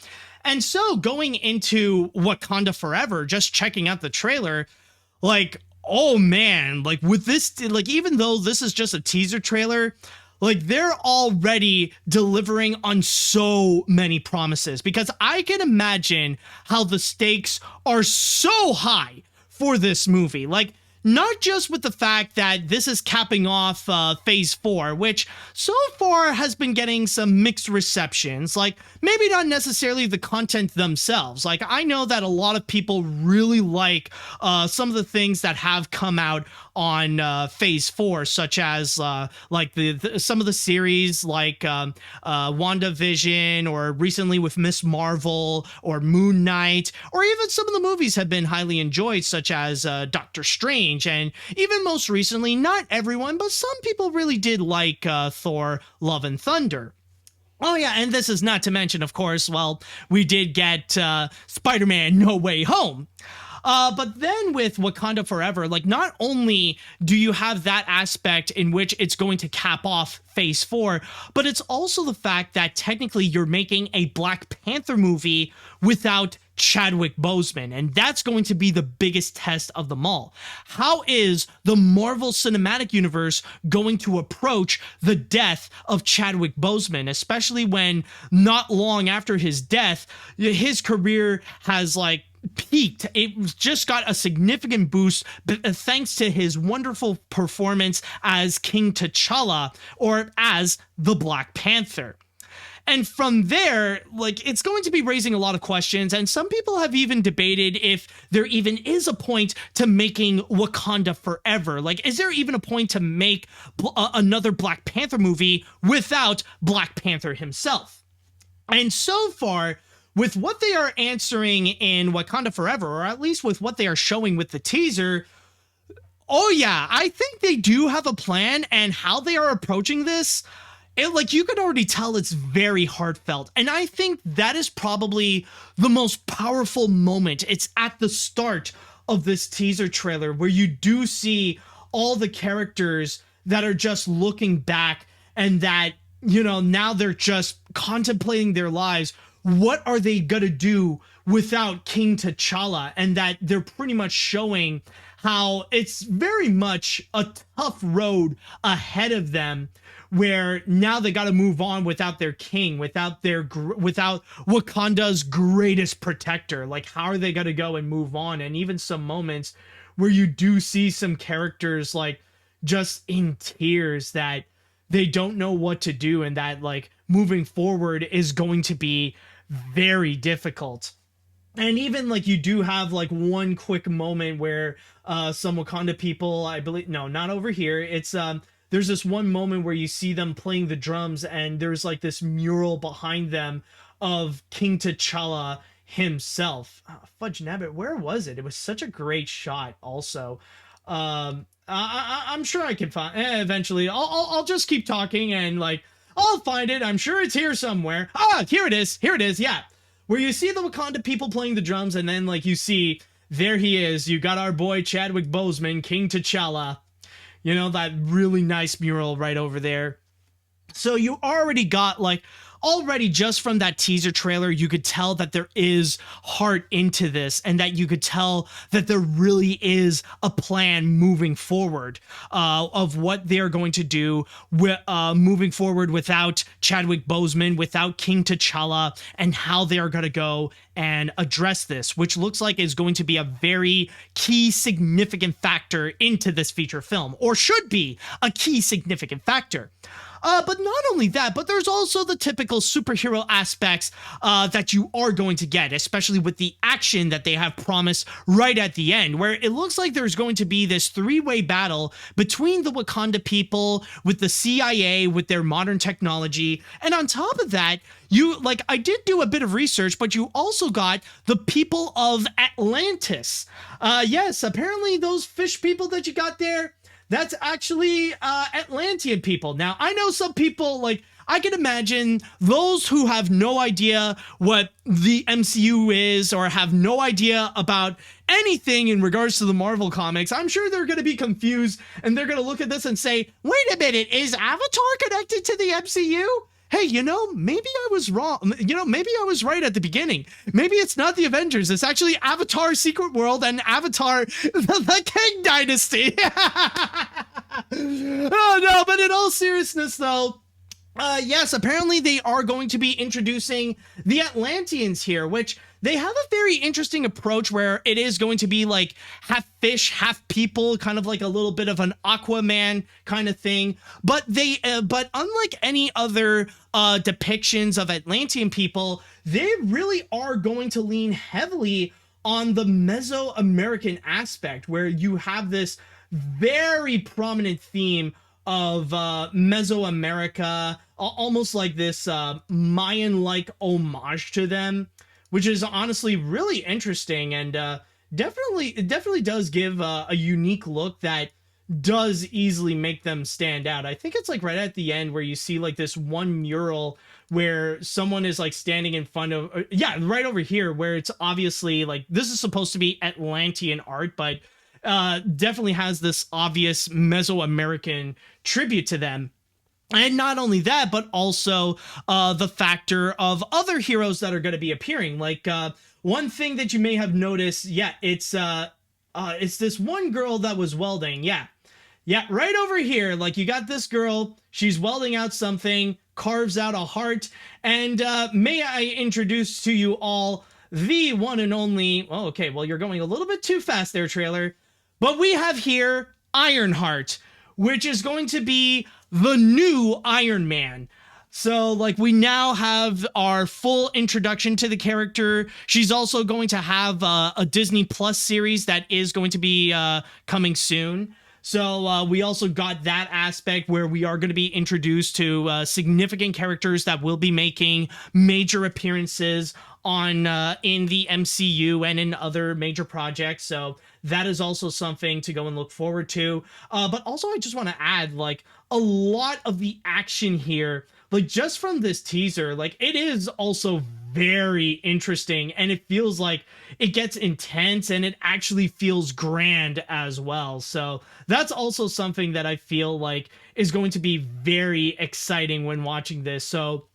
And so, going into Wakanda Forever, just checking out the trailer, like, oh man, like with this, like even though this is just a teaser trailer, like they're already delivering on so many promises, because I can imagine how the stakes are so high for this movie. Like, not just with the fact that this is capping off phase 4, which so far has been getting some mixed receptions, like maybe not necessarily the content themselves. Like, I know that a lot of people really like some of the things that have come out on phase 4, such as like some of the series like WandaVision, or recently with Miss Marvel or Moon Knight, or even some of the movies have been highly enjoyed, such as Doctor Strange. And even most recently, not everyone, but some people really did like Thor: Love and Thunder. Oh yeah, and this is not to mention, of course, well, we did get Spider-Man No Way Home. But then with Wakanda Forever, like, not only do you have that aspect in which it's going to cap off phase 4, but it's also the fact that technically you're making a Black Panther movie without Chadwick Boseman, and that's going to be the biggest test of them all. How is the Marvel Cinematic Universe going to approach the death of Chadwick Boseman, especially when not long after his death, his career has like peaked. It just got a significant boost thanks to his wonderful performance as King T'Challa, or as the Black Panther. And from there, like, it's going to be raising a lot of questions, and some people have even debated if there even is a point to making Wakanda Forever. Like, is there even a point to make another Black Panther movie without Black Panther himself? And so far, with what they are answering in Wakanda Forever, or at least with what they are showing with the teaser, oh yeah, I think they do have a plan, and how they are approaching this, like, you can already tell it's very heartfelt. And I think that is probably the most powerful moment. It's at the start of this teaser trailer where you do see all the characters that are just looking back, and that, you know, now they're just contemplating their lives. What are they gonna do without King T'Challa? And that they're pretty much showing how it's very much a tough road ahead of them, where now they got to move on without their king, without Wakanda's greatest protector. Like, how are they going to go and move on? And even some moments where you do see some characters like just in tears, that they don't know what to do, and that like moving forward is going to be very difficult. And even like you do have like one quick moment where some Wakanda people, I believe, no, not over here, it's there's this one moment where you see them playing the drums, and there's like this mural behind them of King T'Challa himself. Fudge nabbit, where was it? It was such a great shot also. I'm sure I can find eventually. I'll just keep talking, and like I'll find it. I'm sure it's here somewhere. Ah, here it is. Yeah. Where you see the Wakanda people playing the drums, and then like you see, there he is. You got our boy Chadwick Boseman, King T'Challa. You know, that really nice mural right over there. So you already got like already just from that teaser trailer, you could tell that there is heart into this, and that you could tell that there really is a plan moving forward of what they're going to do moving forward without Chadwick Boseman, without King T'Challa, and how they are going to go and address this, which looks like is going to be a very key significant factor into this feature film, or should be a key significant factor. But not only that, but there's also the typical superhero aspects that you are going to get, especially with the action that they have promised right at the end, where it looks like there's going to be this three-way battle between the Wakanda people, with the CIA, with their modern technology, and on top of that, I did do a bit of research, but you also got the people of Atlantis. Yes, apparently those fish people that you got there, that's actually Atlantean people. Now, I know some people, I can imagine those who have no idea what the MCU is or have no idea about anything in regards to the Marvel comics. I'm sure they're going to be confused, and they're going to look at this and say, wait a minute, is Avatar connected to the MCU? Hey, maybe I was wrong. Maybe I was right at the beginning. Maybe it's not the Avengers. It's actually Avatar Secret World and Avatar the King Dynasty. Oh, no, but in all seriousness, though, yes, apparently they are going to be introducing the Atlanteans here, which they have a very interesting approach where it is going to be like half fish, half people, kind of like a little bit of an Aquaman kind of thing. But but unlike any other depictions of Atlantean people, they really are going to lean heavily on the Mesoamerican aspect, where you have this very prominent theme of Mesoamerica, almost like this Mayan-like homage to them, which is honestly really interesting, and it definitely does give a unique look that does easily make them stand out. I think it's right at the end where you see this one mural where someone is standing in front of, right over here, where it's obviously this is supposed to be Atlantean art, but definitely has this obvious Mesoamerican tribute to them. And not only that, but also the factor of other heroes that are going to be appearing. One thing that you may have noticed, it's this one girl that was welding. Yeah, right over here. You got this girl, she's welding out something, carves out a heart, and may I introduce to you all the one and only, oh, okay, well, you're going a little bit too fast there, trailer, but we have here Ironheart, which is going to be the new Iron Man. So, we now have our full introduction to the character. She's also going to have a Disney Plus series that is going to be coming soon. So we also got that aspect where we are going to be introduced to significant characters that will be making major appearances on in the MCU and in other major projects. So that is also something to go and look forward to. But also, I just want to add, a lot of the action here, just from this teaser, it is also very interesting, and it feels like it gets intense, and it actually feels grand as well. So that's also something that I feel is going to be very exciting when watching this. So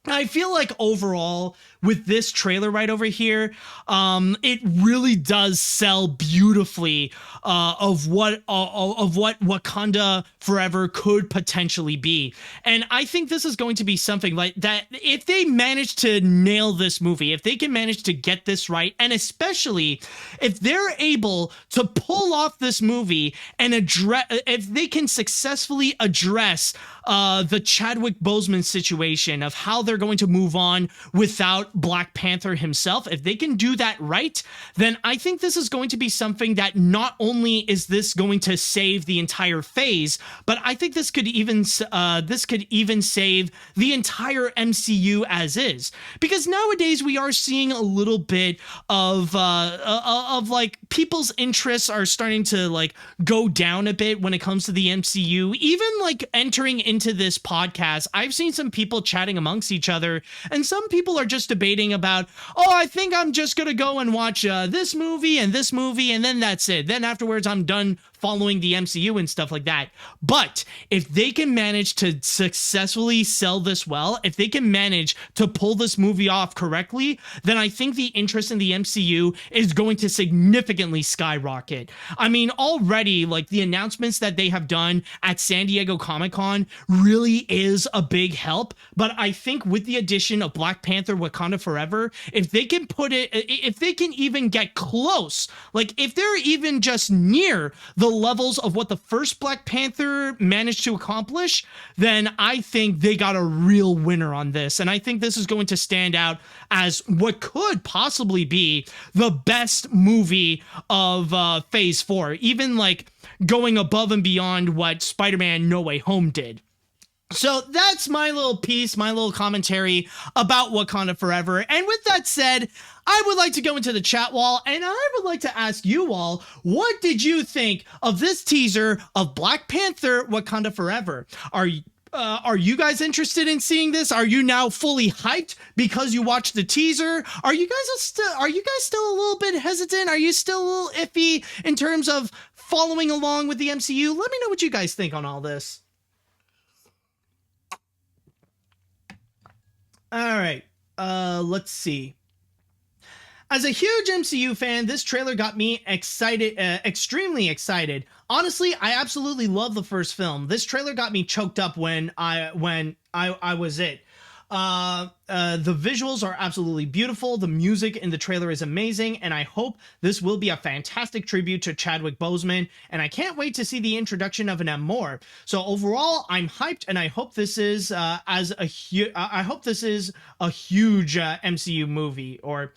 I feel overall with this trailer right over here, it really does sell beautifully of what Wakanda Forever could potentially be. And I think this is going to be something that if they manage to nail this movie, if they can manage to get this right, and especially if they're able to pull off this movie and if they can successfully address the Chadwick Boseman situation of how they're going to move on without Black Panther himself, if they can do that right, then I think this is going to be something that not only is this going to save the entire phase, but I think this could even save the entire MCU as is. Because nowadays we are seeing a little bit of people's interests are starting to go down a bit when it comes to the MCU. Even entering into this podcast, I've seen some people chatting amongst each other, and some people are just debating about, I think I'm just gonna go and watch this movie, and then that's it. Then afterwards, I'm done following the MCU and stuff like that. But if they can manage to successfully sell this well, if they can manage to pull this movie off correctly, then I think the interest in the MCU is going to significantly skyrocket. I mean, already, like, the announcements that they have done at San Diego Comic-Con really is a big help, but I think with the addition of Black Panther Wakanda Forever, if they can even get close, like if they're even just near the levels of what the first Black Panther managed to accomplish, then I think they got a real winner on this. And I think this is going to stand out as what could possibly be the best movie of Phase 4, even like going above and beyond what Spider-Man No Way Home did. So that's my little piece, my little commentary about Wakanda Forever. And with that said, I would like to go into the chat wall and I would like to ask you all, what did you think of this teaser of Black Panther Wakanda Forever? Are you guys interested in seeing this? Are you now fully hyped because you watched the teaser? Are you guys still a little bit hesitant? Are you still a little iffy in terms of following along with the MCU? Let me know what you guys think on all this. All right, let's see. As a huge MCU fan, this trailer got me excited, extremely excited. Honestly, I absolutely love the first film. This trailer got me choked up when I was it. The visuals are absolutely beautiful. The music in the trailer is amazing, and I hope this will be a fantastic tribute to Chadwick Boseman, and I can't wait to see the introduction of an Namor. So overall, I'm hyped, and I hope this is a huge MCU movie, or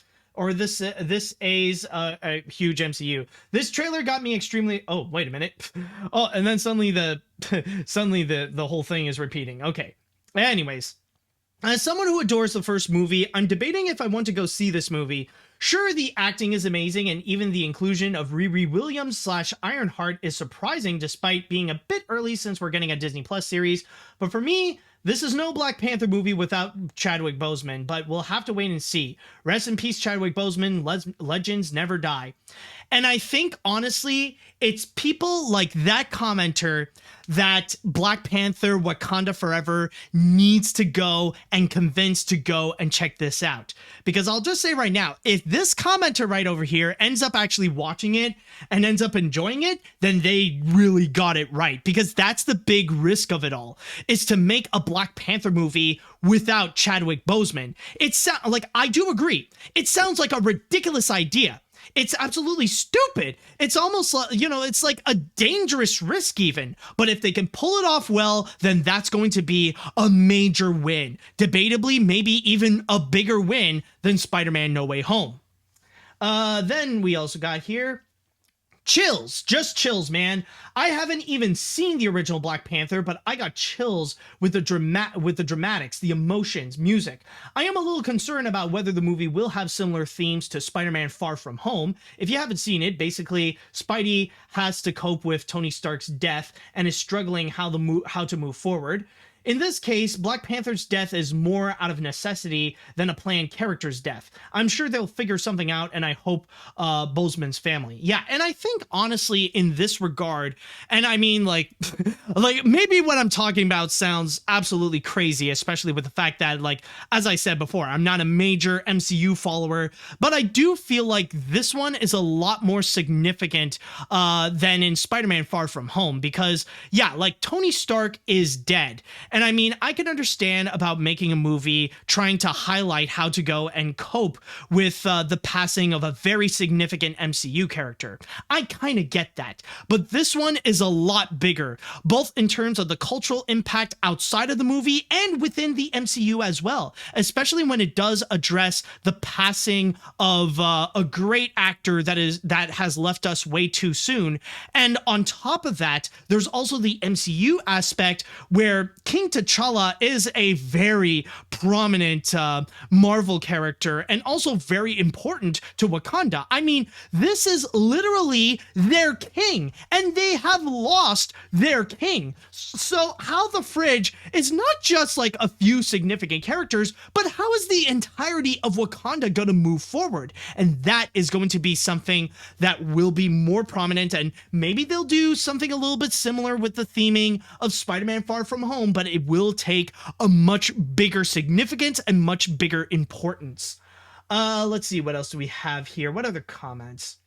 this is a huge MCU. This trailer got me extremely. Oh, wait a minute. Oh, and then suddenly the whole thing is repeating. Okay. Anyways. As someone who adores the first movie, I'm debating if I want to go see this movie. Sure, the acting is amazing, and even the inclusion of Riri Williams / Ironheart is surprising despite being a bit early since we're getting a Disney Plus series. But for me, this is no Black Panther movie without Chadwick Boseman, but we'll have to wait and see. Rest in peace, Chadwick Boseman. Legends never die. And I think, honestly, it's people like that commenter that Black Panther Wakanda Forever needs to go and convince to go and check this out. Because I'll just say right now, if this commenter right over here ends up actually watching it and ends up enjoying it, then they really got it right. Because that's the big risk of it all, is to make a Black Panther movie without Chadwick Boseman. Like, I do agree. It sounds like a ridiculous idea. It's absolutely stupid. It's almost like, it's like a dangerous risk even. But if they can pull it off well, then that's going to be a major win. Debatably, maybe even a bigger win than Spider-Man No Way Home. Then we also got here chills, just chills, man. I haven't even seen the original Black Panther, but I got chills with the dramatics, the emotions, music. I am a little concerned about whether the movie will have similar themes to Spider-Man Far From Home. If you haven't seen it, basically Spidey has to cope with Tony Stark's death and is struggling how to move forward. In this case, Black Panther's death is more out of necessity than a planned character's death. I'm sure they'll figure something out, and I hope Boseman's family. Yeah, and I think, honestly, in this regard, and I mean, like maybe what I'm talking about sounds absolutely crazy, especially with the fact that, like, as I said before, I'm not a major MCU follower, but I do feel like this one is a lot more significant than in Spider-Man Far From Home, because, yeah, like, Tony Stark is dead. And I mean, I can understand about making a movie trying to highlight how to go and cope with the passing of a very significant MCU character. I kind of get that. But this one is a lot bigger, both in terms of the cultural impact outside of the movie and within the MCU as well, especially when it does address the passing of a great actor that has left us way too soon. And on top of that, there's also the MCU aspect where King T'Challa is a very prominent Marvel character and also very important to Wakanda. I mean, this is literally their king, and they have lost their king. So how the fridge is not just like a few significant characters, but how is the entirety of Wakanda going to move forward? And that is going to be something that will be more prominent, and maybe they'll do something a little bit similar with the theming of Spider-Man Far From Home, but it will take a much bigger significance and much bigger importance. Let's see, what else do we have here? What other comments?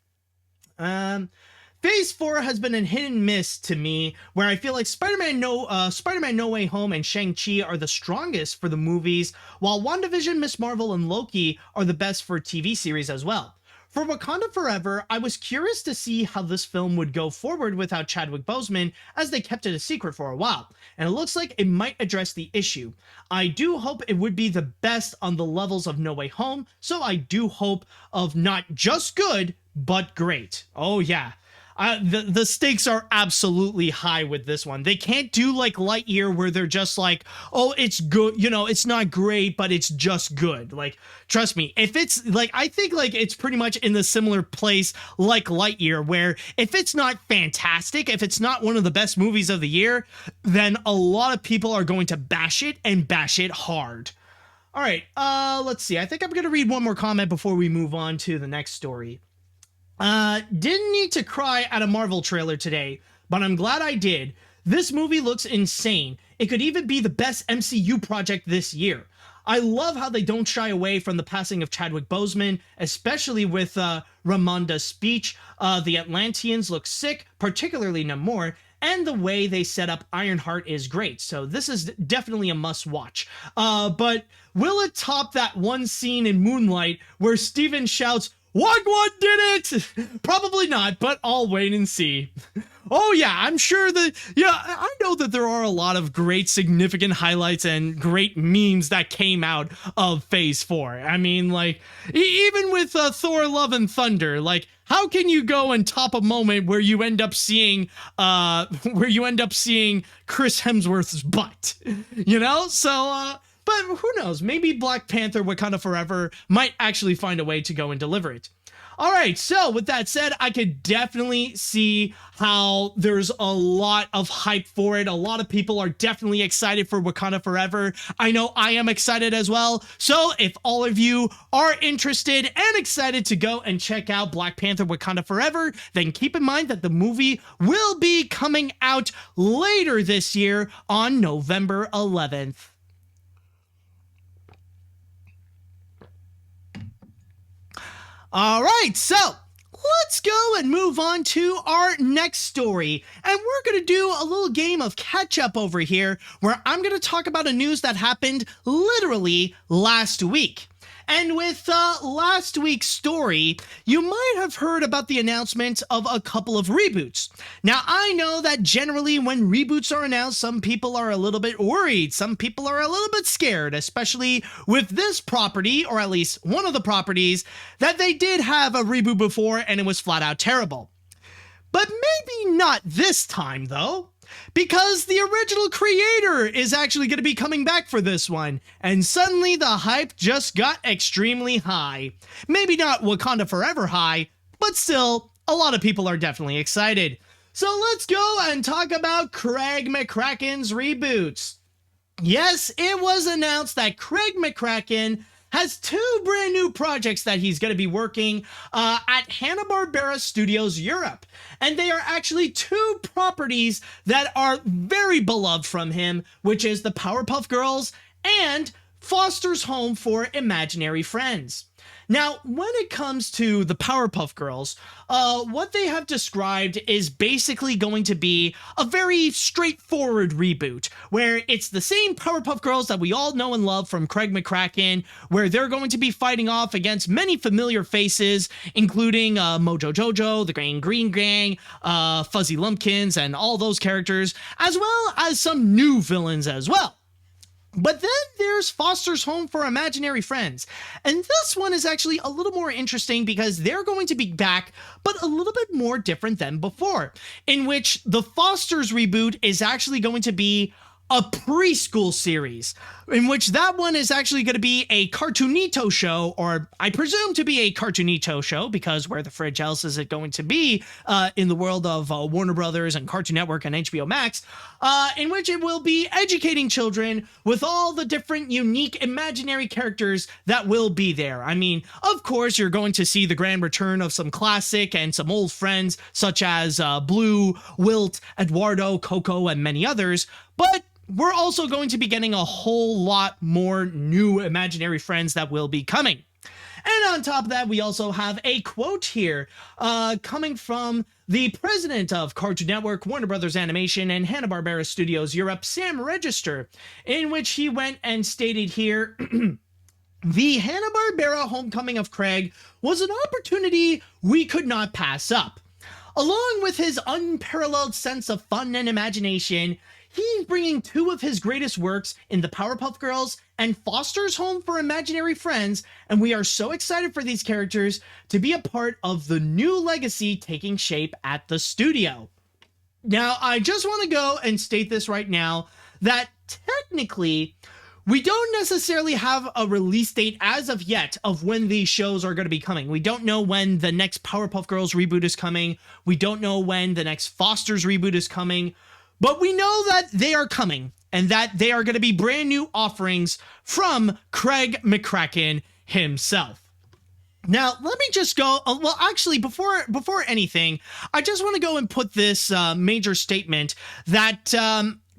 Phase 4 has been a hit and miss to me, where I feel like Spider-Man No Way Home and Shang-Chi are the strongest for the movies, while WandaVision, Ms. Marvel, and Loki are the best for TV series as well. For Wakanda Forever, I was curious to see how this film would go forward without Chadwick Boseman, as they kept it a secret for a while, and it looks like it might address the issue. I do hope it would be the best on the levels of No Way Home, so I do hope of not just good, but great. Oh yeah. The stakes are absolutely high with this one. They can't do like Lightyear, where they're just like, oh, it's good, you know, it's not great, but it's just good. Like, trust me, if it's like, I think like it's pretty much in the similar place like Lightyear, where if it's not fantastic, if it's not one of the best movies of the year, then a lot of people are going to bash it and bash it hard. All right, let's see. I think I'm going to read one more comment before we move on to the next story. Didn't need to cry at a Marvel trailer today, but I'm glad I did. This movie looks insane. It could even be the best MCU project this year. I love how they don't shy away from the passing of Chadwick Boseman, especially with Ramonda's speech. The Atlanteans look sick, particularly Namor, and the way they set up Ironheart is great. So this is definitely a must watch. But will it top that one scene in Moonlight where Steven shouts, "Wagwan did it!" Probably not, but I'll wait and see. Oh yeah, I'm sure that, yeah, I know that there are a lot of great significant highlights and great memes that came out of Phase 4. I mean, like, even with Thor Love and Thunder, like, how can you go and top a moment where you end up seeing Chris Hemsworth's butt? You know? So, but who knows? Maybe Black Panther Wakanda Forever might actually find a way to go and deliver it. All right, so with that said, I could definitely see how there's a lot of hype for it. A lot of people are definitely excited for Wakanda Forever. I know I am excited as well. So if all of you are interested and excited to go and check out Black Panther Wakanda Forever, then keep in mind that the movie will be coming out later this year on November 11th. All right, so let's go and move on to our next story. And we're going to do a little game of catch up over here, where I'm going to talk about a news that happened literally last week. And with last week's story, you might have heard about the announcement of a couple of reboots. Now, I know that generally when reboots are announced, some people are a little bit worried. Some people are a little bit scared, especially with this property, or at least one of the properties, that they did have a reboot before and it was flat out terrible. But maybe not this time, though. Because the original creator is actually going to be coming back for this one, and suddenly the hype just got extremely high. Maybe not Wakanda Forever high, but still, a lot of people are definitely excited. So let's go and talk about Craig McCracken's reboots. Yes, it was announced that Craig McCracken has two brand new projects that he's going to be working at Hanna-Barbera Studios Europe. And they are actually two properties that are very beloved from him, which is the Powerpuff Girls and Foster's Home for Imaginary Friends. Now, when it comes to the Powerpuff Girls, what they have described is basically going to be a very straightforward reboot, where it's the same Powerpuff Girls that we all know and love from Craig McCracken, where they're going to be fighting off against many familiar faces, including Mojo Jojo, the Green Gang, Fuzzy Lumpkins, and all those characters, as well as some new villains as well. But then there's Foster's Home for Imaginary Friends. And this one is actually a little more interesting because they're going to be back, but a little bit more different than before, in which the Foster's reboot is actually going to be a preschool series, in which that one is actually going to be a Cartoonito show, or I presume to be a Cartoonito show, because where the fridge else is it going to be in the world of Warner Brothers and Cartoon Network and HBO Max, in which it will be educating children with all the different unique imaginary characters that will be there. I mean, of course, you're going to see the grand return of some classic and some old friends, such as Blue, Wilt, Eduardo, Coco, and many others, but we're also going to be getting a whole lot more new imaginary friends that will be coming. And on top of that, we also have a quote here coming from the president of Cartoon Network, Warner Brothers Animation, and Hanna-Barbera Studios Europe, Sam Register, in which he went and stated here, the Hanna-Barbera Homecoming of Craig was an opportunity we could not pass up. Along with his unparalleled sense of fun and imagination, he's bringing two of his greatest works in the Powerpuff Girls and Foster's Home for Imaginary Friends, and we are so excited for these characters to be a part of the new legacy taking shape at the studio. Now, I just want to go and state this right now, that technically, we don't necessarily have a release date as of yet of when these shows are going to be coming. We don't know when the next Powerpuff Girls reboot is coming. We don't know when the next Foster's reboot is coming. But we know that they are coming, and that they are going to be brand new offerings from Craig McCracken himself. Now, let me just go, well, actually, before anything, I just want to go and put this major statement that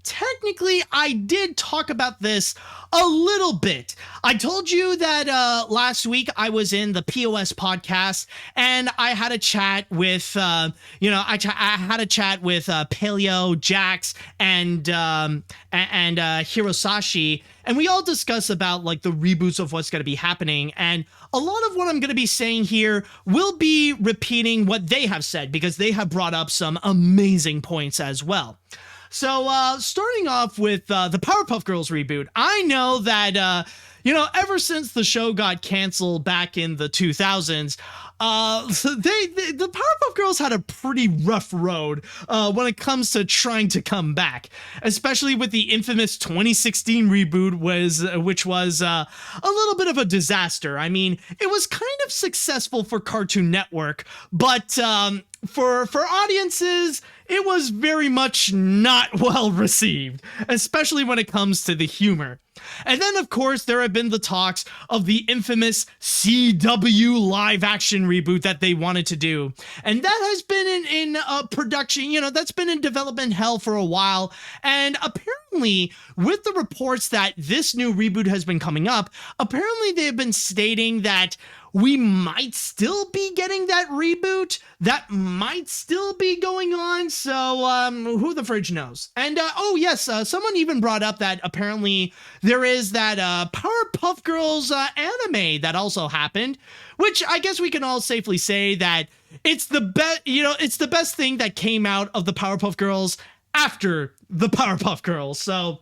technically I did talk about this a little bit. I told you that last week I was in the POS podcast and I had a chat with, I had a chat with Paleo, Jax, and Hirosashi, and we all discussed about like the reboots of what's going to be happening. And a lot of what I'm going to be saying here will be repeating what they have said, because they have brought up some amazing points as well. So, starting off with the Powerpuff Girls reboot, I know that, ever since the show got canceled back in the 2000s, the Powerpuff Girls had a pretty rough road when it comes to trying to come back, especially with the infamous 2016 reboot, which was a little bit of a disaster. I mean, it was kind of successful for Cartoon Network, but for audiences, it was very much not well received, especially when it comes to the humor. And then, of course, there have been the talks of the infamous CW live-action reboot that they wanted to do. And that has been in production, that's been in development hell for a while. And apparently, with the reports that this new reboot has been coming up, apparently they have been stating that we might still be getting that reboot, that might still be going on, so who the fridge knows. And someone even brought up that apparently there is that Powerpuff Girls anime that also happened, which I guess we can all safely say that it's the best thing that came out of the Powerpuff Girls after the Powerpuff Girls. So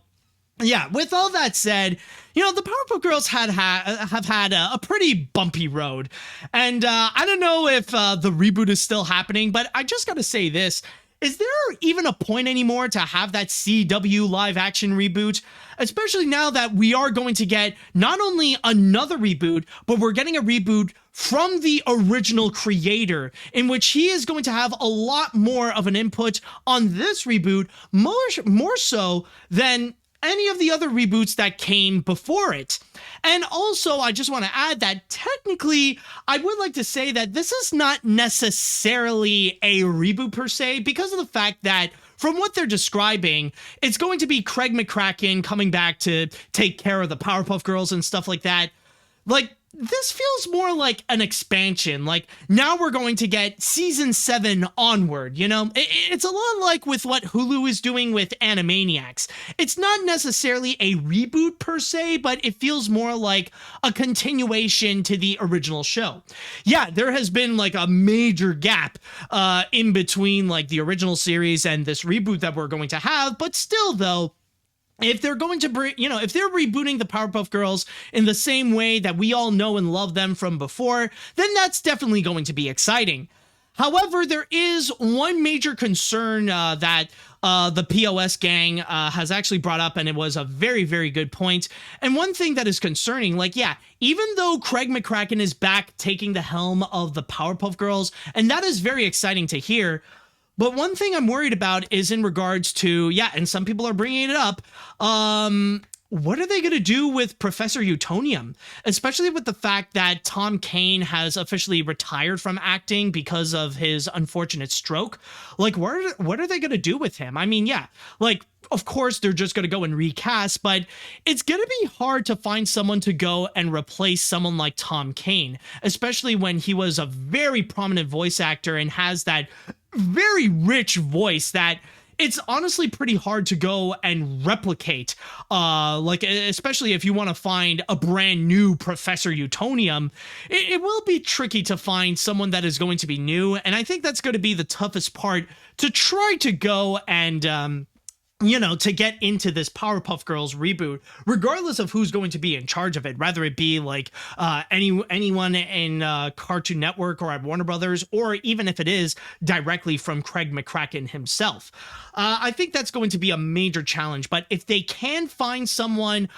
yeah, with all that said, the Powerpuff Girls have had a pretty bumpy road. And I don't know if the reboot is still happening, but I just got to say this. Is there even a point anymore to have that CW live action reboot? Especially now that we are going to get not only another reboot, but we're getting a reboot from the original creator, in which he is going to have a lot more of an input on this reboot, more so than any of the other reboots that came before it. And also, I just want to add that technically, I would like to say that this is not necessarily a reboot per se, because of the fact that from what they're describing, it's going to be Craig McCracken coming back to take care of the Powerpuff Girls and stuff like that. Like, this feels more like an expansion. Like, now we're going to get season 7 onward, It's a lot like with what Hulu is doing with Animaniacs. It's not necessarily a reboot per se, but it feels more like a continuation to the original show. Yeah, there has been like a major gap in between like the original series and this reboot that we're going to have, but still though, if they're going to, if they're rebooting the Powerpuff Girls in the same way that we all know and love them from before, then that's definitely going to be exciting. However, there is one major concern that the POS gang has actually brought up, and it was a very, very good point. And one thing that is concerning, like, yeah, even though Craig McCracken is back taking the helm of the Powerpuff Girls, and that is very exciting to hear, but one thing I'm worried about is in regards to, yeah, and some people are bringing it up, what are they going to do with Professor Utonium? Especially with the fact that Tom Kane has officially retired from acting because of his unfortunate stroke. Like, what are they going to do with him? I mean, yeah, like, of course, they're just going to go and recast, but it's going to be hard to find someone to go and replace someone like Tom Kane, especially when he was a very prominent voice actor and has that very rich voice that it's honestly pretty hard to go and replicate, like, especially if you want to find a brand new Professor Utonium, it will be tricky to find someone that is going to be new, and I think that's going to be the toughest part to try to go and, you know, to get into this Powerpuff Girls reboot, regardless of who's going to be in charge of it, whether it be like anyone in Cartoon Network or at Warner Brothers, or even if it is directly from Craig McCracken himself. I think that's going to be a major challenge, but if they can find someone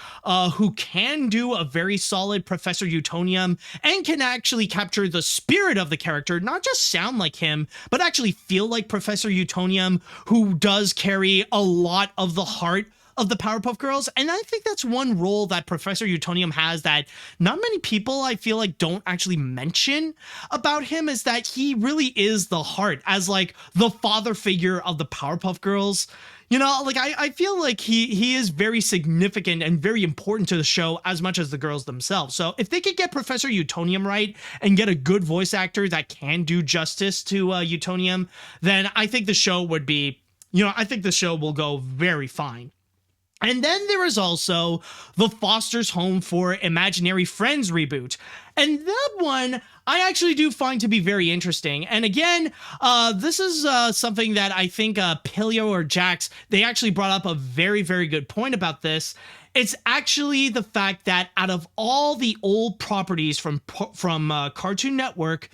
who can do a very solid Professor Utonium and can actually capture the spirit of the character, not just sound like him, but actually feel like Professor Utonium, who does carry a lot of the heart of the Powerpuff Girls. And I think that's one role that Professor Utonium has that not many people, I feel like, don't actually mention about him, is that he really is the heart, as like the father figure of the Powerpuff Girls. You know, like, I feel like he is very significant and very important to the show as much as the girls themselves. So if they could get Professor Utonium right and get a good voice actor that can do justice to Utonium, then I think the show would be, you know, I think the show will go very fine. And then there is also the Foster's Home for Imaginary Friends reboot. And that one I actually do find to be very interesting. And again, this is something that I think Pilio or Jax, they actually brought up a very, very good point about this. It's actually the fact that out of all the old properties from Cartoon Network,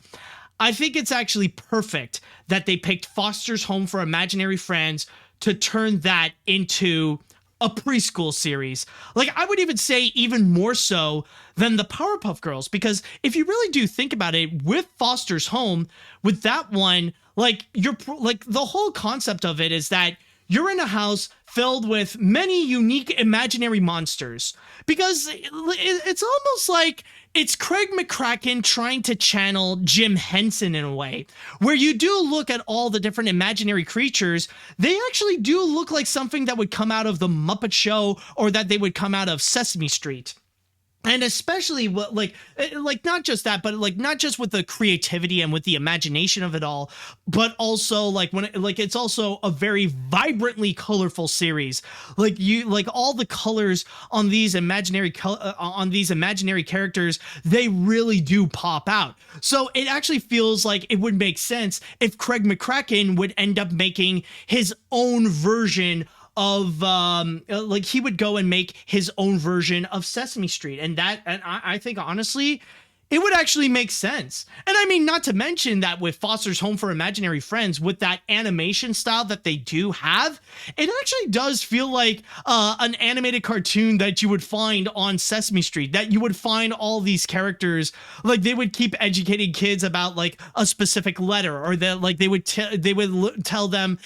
I think it's actually perfect that they picked Foster's Home for Imaginary Friends to turn that into a preschool series. Like, I would even say even more so than the Powerpuff Girls, because if you really do think about it, with Foster's Home, with that one, like, you're like, the whole concept of it is that you're in a house filled with many unique imaginary monsters, because it's almost like it's Craig McCracken trying to channel Jim Henson in a way, where you do look at all the different imaginary creatures. They actually do look like something that would come out of the Muppet Show, or that they would come out of Sesame Street. And especially like not just that, but like not just with the creativity and with the imagination of it all, but also like it's also a very vibrantly colorful series. Like all the colors on these imaginary characters, they really do pop out. So it actually feels like it would make sense if Craig McCracken would end up making his own version of like he would go and make his own version of Sesame Street, and I think honestly it would actually make sense. And I mean, not to mention that with Foster's Home for Imaginary Friends, with that animation style that they do have, it actually does feel like an animated cartoon that you would find on Sesame Street, that you would find all these characters, like they would keep educating kids about like a specific letter, or that like they would tell them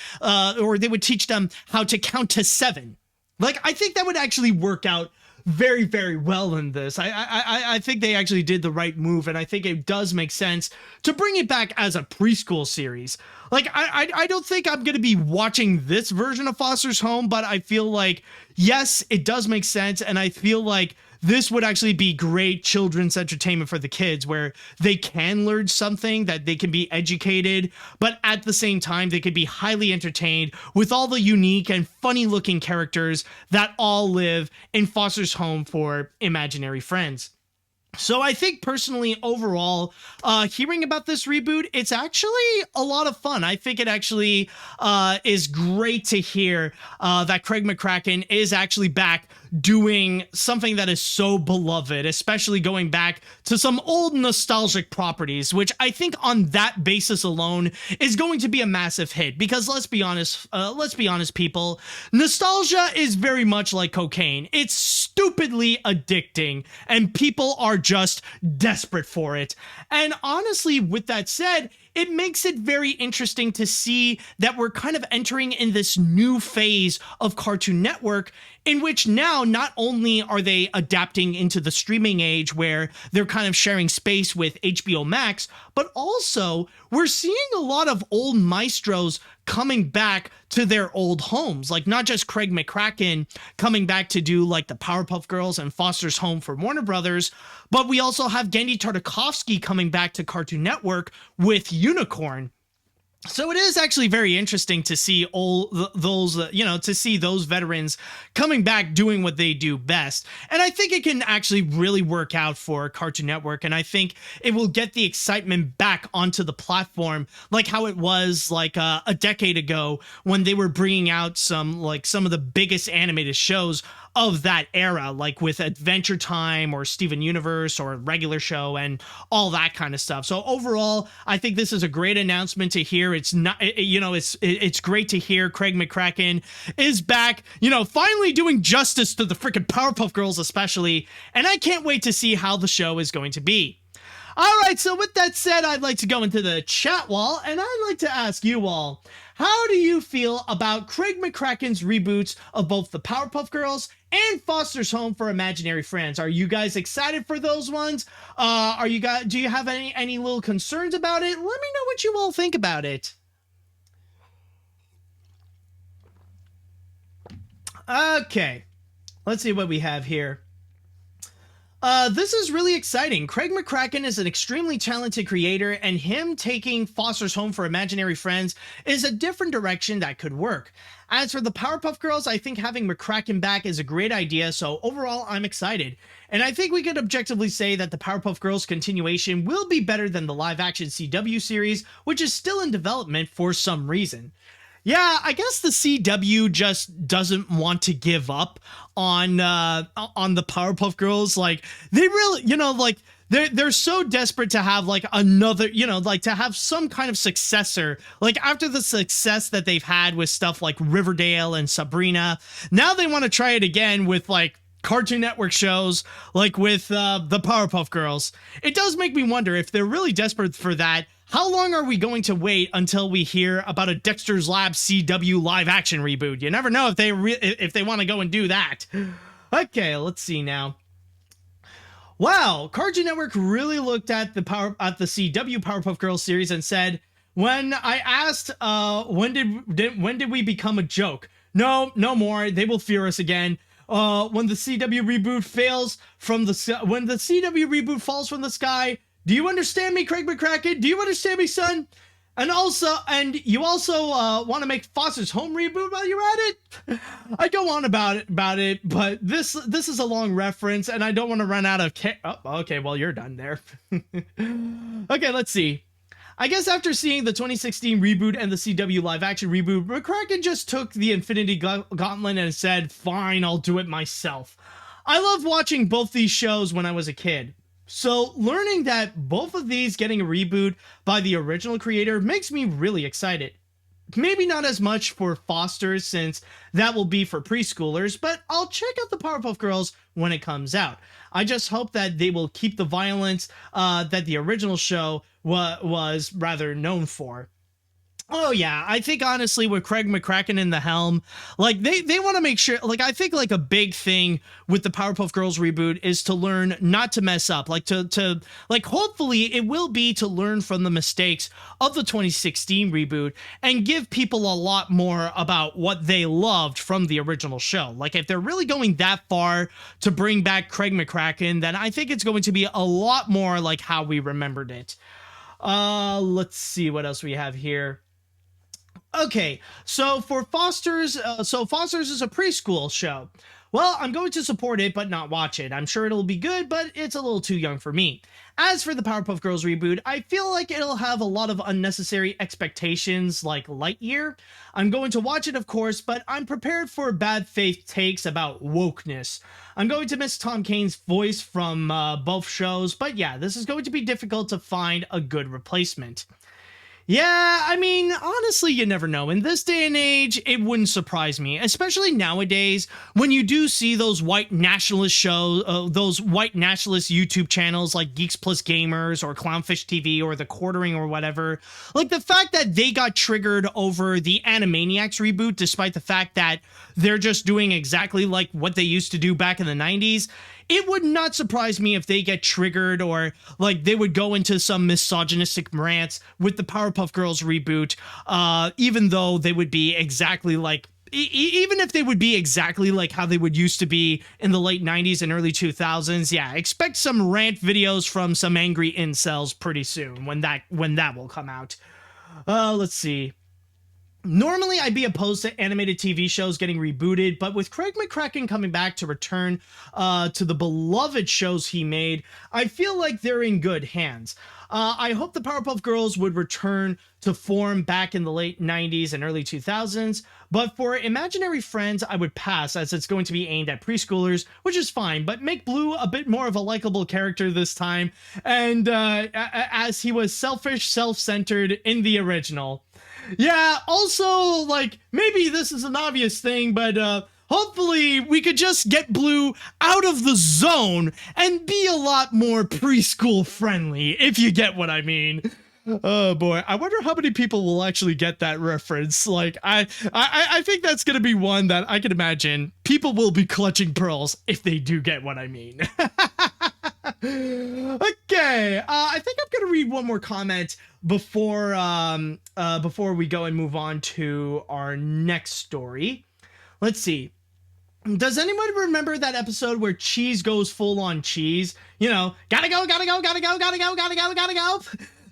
or they would teach them how to count to 7. Like, I think that would actually work out very, very well in this. I think they actually did the right move, and I think it does make sense to bring it back as a preschool series. Like, I don't think I'm going to be watching this version of Foster's Home, but I feel like, yes, it does make sense, and I feel like this would actually be great children's entertainment for the kids, where they can learn something, that they can be educated, but at the same time, they could be highly entertained with all the unique and funny looking characters that all live in Foster's Home for Imaginary Friends. So I think personally, overall, hearing about this reboot, it's actually a lot of fun. I think it actually is great to hear that Craig McCracken is actually back doing something that is so beloved, especially going back to some old nostalgic properties, which I think on that basis alone is going to be a massive hit. Because let's be honest, people, nostalgia is very much like cocaine. It's stupidly addicting, and people are just desperate for it. And honestly, with that said, it makes it very interesting to see that we're kind of entering in this new phase of Cartoon Network, in which now not only are they adapting into the streaming age where they're kind of sharing space with HBO Max, but also we're seeing a lot of old maestros coming back to their old homes. Like, not just Craig McCracken coming back to do like the Powerpuff Girls and Foster's Home for Warner Brothers, but we also have Genndy Tartakovsky coming back to Cartoon Network with Unicorn. So it is actually very interesting to see all those, to see those veterans coming back doing what they do best. And I think it can actually really work out for Cartoon Network. And I think it will get the excitement back onto the platform, like how it was like a decade ago when they were bringing out some of the biggest animated shows of that era, like with Adventure Time or Steven Universe or Regular Show and all that kind of stuff. So overall, I think this is a great announcement to hear. It's not, it's great to hear Craig McCracken is back, finally doing justice to the freaking Powerpuff Girls especially, and I can't wait to see how the show is going to be. All right, so with that said, I'd like to go into the chat wall, and I'd like to ask you all, how do you feel about Craig McCracken's reboots of both the Powerpuff Girls and Foster's Home for Imaginary Friends? Are you guys excited for those ones? Do you have any little concerns about it? Let me know what you all think about it. Okay, let's see what we have here. This is really exciting. Craig McCracken is an extremely talented creator, and him taking Foster's Home for Imaginary Friends is a different direction that could work. As for the Powerpuff Girls, I think having McCracken back is a great idea, so overall, I'm excited. And I think we could objectively say that the Powerpuff Girls continuation will be better than the live-action CW series, which is still in development for some reason. Yeah, I guess the CW just doesn't want to give up on the Powerpuff Girls. Like, they really, they're so desperate to have like another, to have some kind of successor. Like, after the success that they've had with stuff like Riverdale and Sabrina, now they want to try it again with like Cartoon Network shows, like with the Powerpuff Girls. It does make me wonder, if they're really desperate for that, how long are we going to wait until we hear about a Dexter's Lab CW live action reboot? You never know if they want to go and do that. Okay, let's see now. Wow, Cartoon Network really looked at the CW Powerpuff Girls series and said, when I asked, when did we become a joke? No more. They will fear us again. When the CW reboot falls from the sky. Do you understand me, Craig McCracken? Do you understand me, son? And you also want to make Foster's Home reboot while you're at it? I go on about it, but this is a long reference, and I don't want to run out of okay, well, you're done there. Okay, let's see. I guess after seeing the 2016 reboot and the CW live-action reboot, McCracken just took the Infinity Gauntlet and said, fine, I'll do it myself. I loved watching both these shows when I was a kid. So learning that both of these getting a reboot by the original creator makes me really excited. Maybe not as much for Foster's, since that will be for preschoolers, but I'll check out the Powerpuff Girls when it comes out. I just hope that they will keep the violence that the original show was rather known for. Oh yeah, I think honestly with Craig McCracken in the helm, like they want to make sure, like I think like a big thing with the Powerpuff Girls reboot is to learn not to mess up, like to hopefully it will be to learn from the mistakes of the 2016 reboot and give people a lot more about what they loved from the original show. Like if they're really going that far to bring back Craig McCracken, then I think it's going to be a lot more like how we remembered it. Let's see what else we have here. Okay, so for Foster's is a preschool show. Well, I'm going to support it, but not watch it. I'm sure it'll be good, but it's a little too young for me. As for the Powerpuff Girls reboot, I feel like it'll have a lot of unnecessary expectations like Lightyear. I'm going to watch it, of course, but I'm prepared for bad faith takes about wokeness. I'm going to miss Tom Kane's voice from both shows, but yeah, this is going to be difficult to find a good replacement. Yeah, I mean, honestly, you never know. In this day and age, it wouldn't surprise me, especially nowadays when you do see those white nationalist shows, those white nationalist YouTube channels like Geeks Plus Gamers or Clownfish TV or The Quartering or whatever. Like the fact that they got triggered over the Animaniacs reboot, despite the fact that they're just doing exactly like what they used to do back in the 90s. It would not surprise me if they get triggered or like they would go into some misogynistic rants with the Powerpuff Girls reboot, even though they would be exactly like, even if they would be exactly like how they would used to be in the late 90s and early 2000s. Yeah, expect some rant videos from some angry incels pretty soon when that will come out. Let's see. Normally, I'd be opposed to animated TV shows getting rebooted, but with Craig McCracken coming back to return to the beloved shows he made, I feel like they're in good hands. I hope the Powerpuff Girls would return to form back in the late 90s and early 2000s, but for Imaginary Friends, I would pass as it's going to be aimed at preschoolers, which is fine, but make Blue a bit more of a likable character this time, and as he was selfish, self-centered in the original. Yeah, also, like, maybe this is an obvious thing, but hopefully we could just get Blue out of the zone and be a lot more preschool friendly, if you get what I mean. Oh boy, I wonder how many people will actually get that reference. Like, I think that's gonna be one that I can imagine people will be clutching pearls if they do get what I mean. Okay, I think I'm gonna read one more comment before we go and move on to our next story. Let's see. Does anyone remember that episode where Cheese goes full on cheese? You know, gotta go, gotta go, gotta go, gotta go, gotta go, gotta go.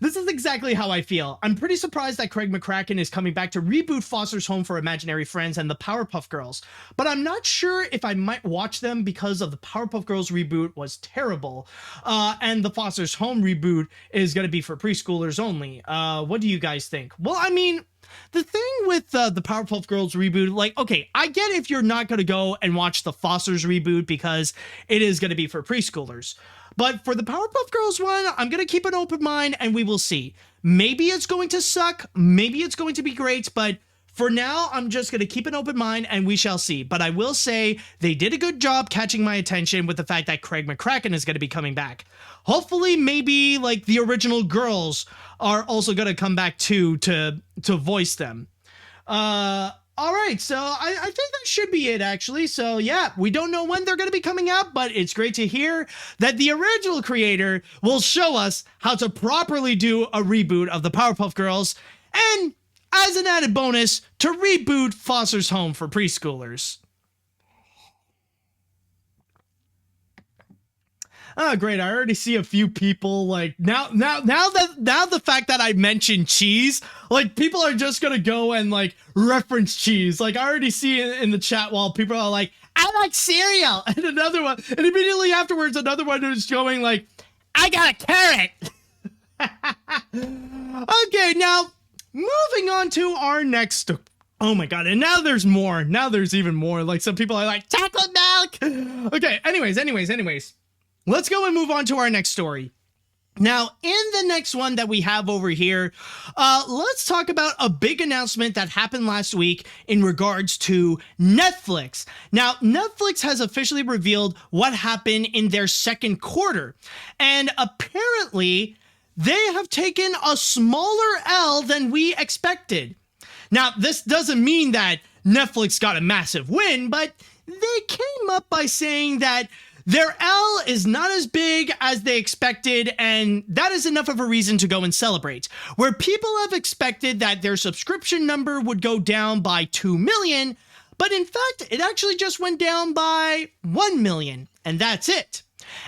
This is exactly how I feel. I'm pretty surprised that Craig McCracken is coming back to reboot Foster's Home for Imaginary Friends and the Powerpuff Girls, but I'm not sure if I might watch them because of the Powerpuff Girls reboot was terrible, and the Foster's Home reboot is going to be for preschoolers only. What do you guys think? Well, I mean, the thing with the Powerpuff Girls reboot, like, okay, I get if you're not going to go and watch the Foster's reboot because it is going to be for preschoolers. But for the Powerpuff Girls one, I'm going to keep an open mind and we will see. Maybe it's going to suck. Maybe it's going to be great. But for now, I'm just going to keep an open mind and we shall see. But I will say they did a good job catching my attention with the fact that Craig McCracken is going to be coming back. Hopefully, maybe like the original girls are also going to come back too to voice them. All right, so I think that should be it, actually. So, yeah, we don't know when they're going to be coming out, but it's great to hear that the original creator will show us how to properly do a reboot of the Powerpuff Girls, and as an added bonus, to reboot Foster's Home for preschoolers. Oh, great. I already see a few people like now the fact that I mentioned cheese, like people are just going to go and like reference cheese. Like I already see in the chat wall, people are like, I like cereal. And another one, and immediately afterwards, another one who's going like, I got a carrot. Okay, now moving on to our next. Oh my God. And now there's more. Now there's even more. Like some people are like chocolate milk. Okay. Anyways. Let's go and move on to our next story. Now, in the next one that we have over here, let's talk about a big announcement that happened last week in regards to Netflix. Now, Netflix has officially revealed what happened in their second quarter, and apparently they have taken a smaller L than we expected. Now, this doesn't mean that Netflix got a massive win, but they came up by saying that their L is not as big as they expected, and that is enough of a reason to go and celebrate. Where people have expected that their subscription number would go down by 2 million, but in fact, it actually just went down by 1 million, and that's it.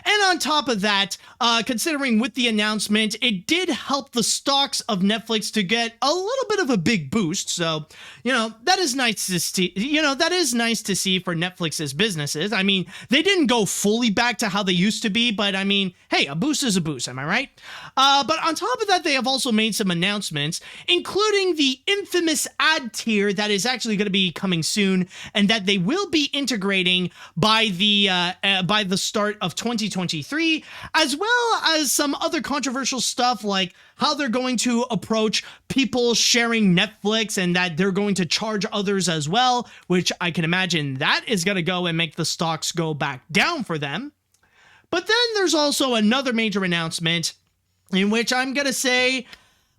And on top of that, considering with the announcement, it did help the stocks of Netflix to get a little bit of a big boost. So, that is nice to see. That is nice to see for Netflix's businesses. I mean, they didn't go fully back to how they used to be, but I mean, hey, a boost is a boost, am I right? But on top of that, they have also made some announcements, including the infamous ad tier that is actually going to be coming soon, and that they will be integrating by the start of 2023, as well as some other controversial stuff like how they're going to approach people sharing Netflix and that they're going to charge others as well, which I can imagine that is going to go and make the stocks go back down for them. But then there's also another major announcement in which I'm going to say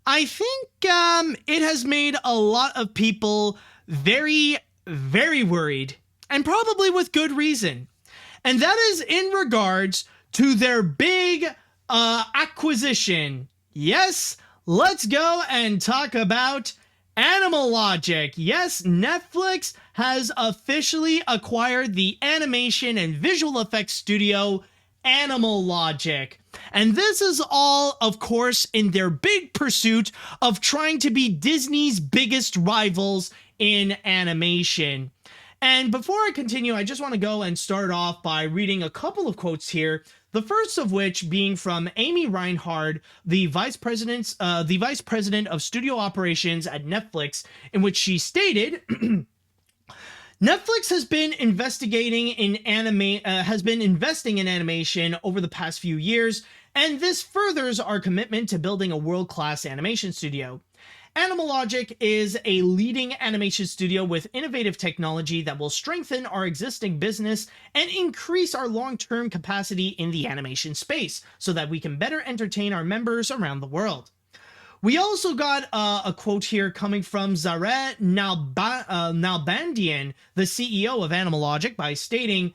I think it has made a lot of people very, very worried, and probably with good reason. And that is in regards to their big acquisition. Yes, let's go and talk about Animalogic. Yes, Netflix has officially acquired the animation and visual effects studio Animalogic. And this is all, of course, in their big pursuit of trying to be Disney's biggest rivals in animation. And before I continue, I just want to go and start off by reading a couple of quotes here. The first of which being from Amy Reinhard, the vice president of studio operations at Netflix, in which she stated, Netflix has been investing in animation over the past few years, and this furthers our commitment to building a world-class animation studio. Animalogic is a leading animation studio with innovative technology that will strengthen our existing business and increase our long-term capacity in the animation space so that we can better entertain our members around the world. We also got a quote here coming from Zareh Nalbandian, the CEO of Animalogic, by stating,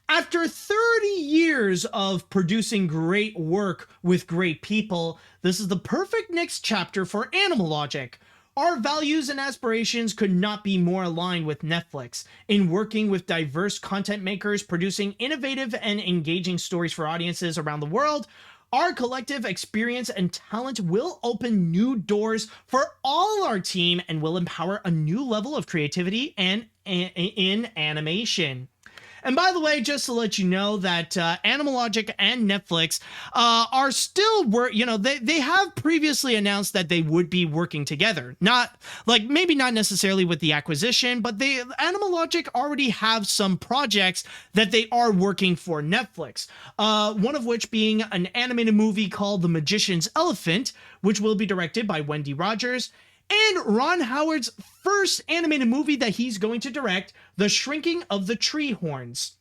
after 30 years of producing great work with great people, this is the perfect next chapter for Animalogic. Our values and aspirations could not be more aligned with Netflix in working with diverse content makers, producing innovative and engaging stories for audiences around the world. Our collective experience and talent will open new doors for all our team and will empower a new level of creativity and in animation. And by the way, just to let you know that Animalogic and Netflix are still they have previously announced that they would be working together. Not maybe not necessarily with the acquisition, but Animalogic already have some projects that they are working for Netflix. One of which being an animated movie called The Magician's Elephant, which will be directed by Wendy Rogers. And Ron Howard's first animated movie that he's going to direct, The Shrinking of the Tree Horns.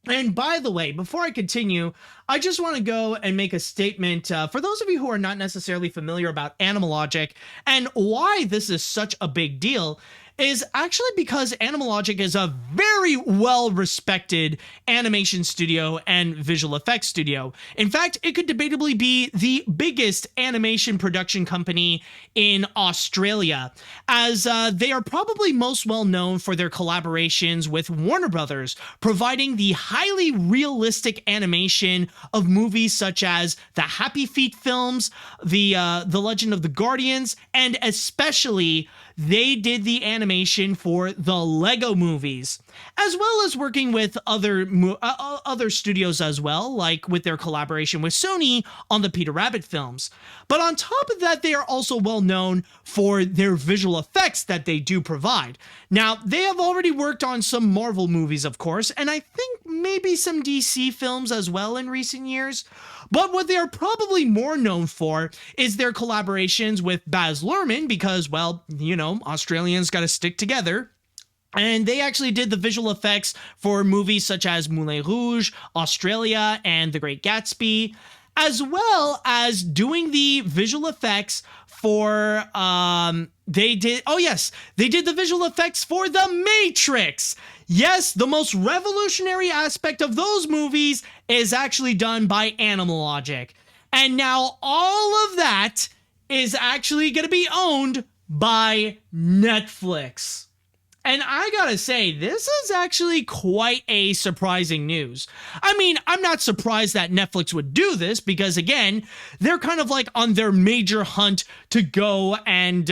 And by the way, before I continue, I just want to go and make a statement for those of you who are not necessarily familiar about Animalogic and why this is such a big deal. Is actually because Animalogic is a very well-respected animation studio and visual effects studio. In fact, it could debatably be the biggest animation production company in Australia, as they are probably most well known for their collaborations with Warner Brothers, providing the highly realistic animation of movies such as the Happy Feet films, the Legend of the Guardians, and especially they did the animation for the Lego movies, as well as working with other studios as well, like with their collaboration with Sony on the Peter Rabbit films. But on top of that, they are also well known for their visual effects that they do provide. Now, they have already worked on some Marvel movies, of course, and I think maybe some DC films as well in recent years. But what they are probably more known for is their collaborations with Baz Luhrmann because, well, Australians got to stick together. And they actually did the visual effects for movies such as Moulin Rouge, Australia, and The Great Gatsby, as well as doing the visual effects for, they did the visual effects for The Matrix. Yes, the most revolutionary aspect of those movies is actually done by Animalogic. And now all of that is actually going to be owned by Netflix. And I gotta say, this is actually quite a surprising news. I mean, I'm not surprised that Netflix would do this because, again, they're kind of like on their major hunt to go and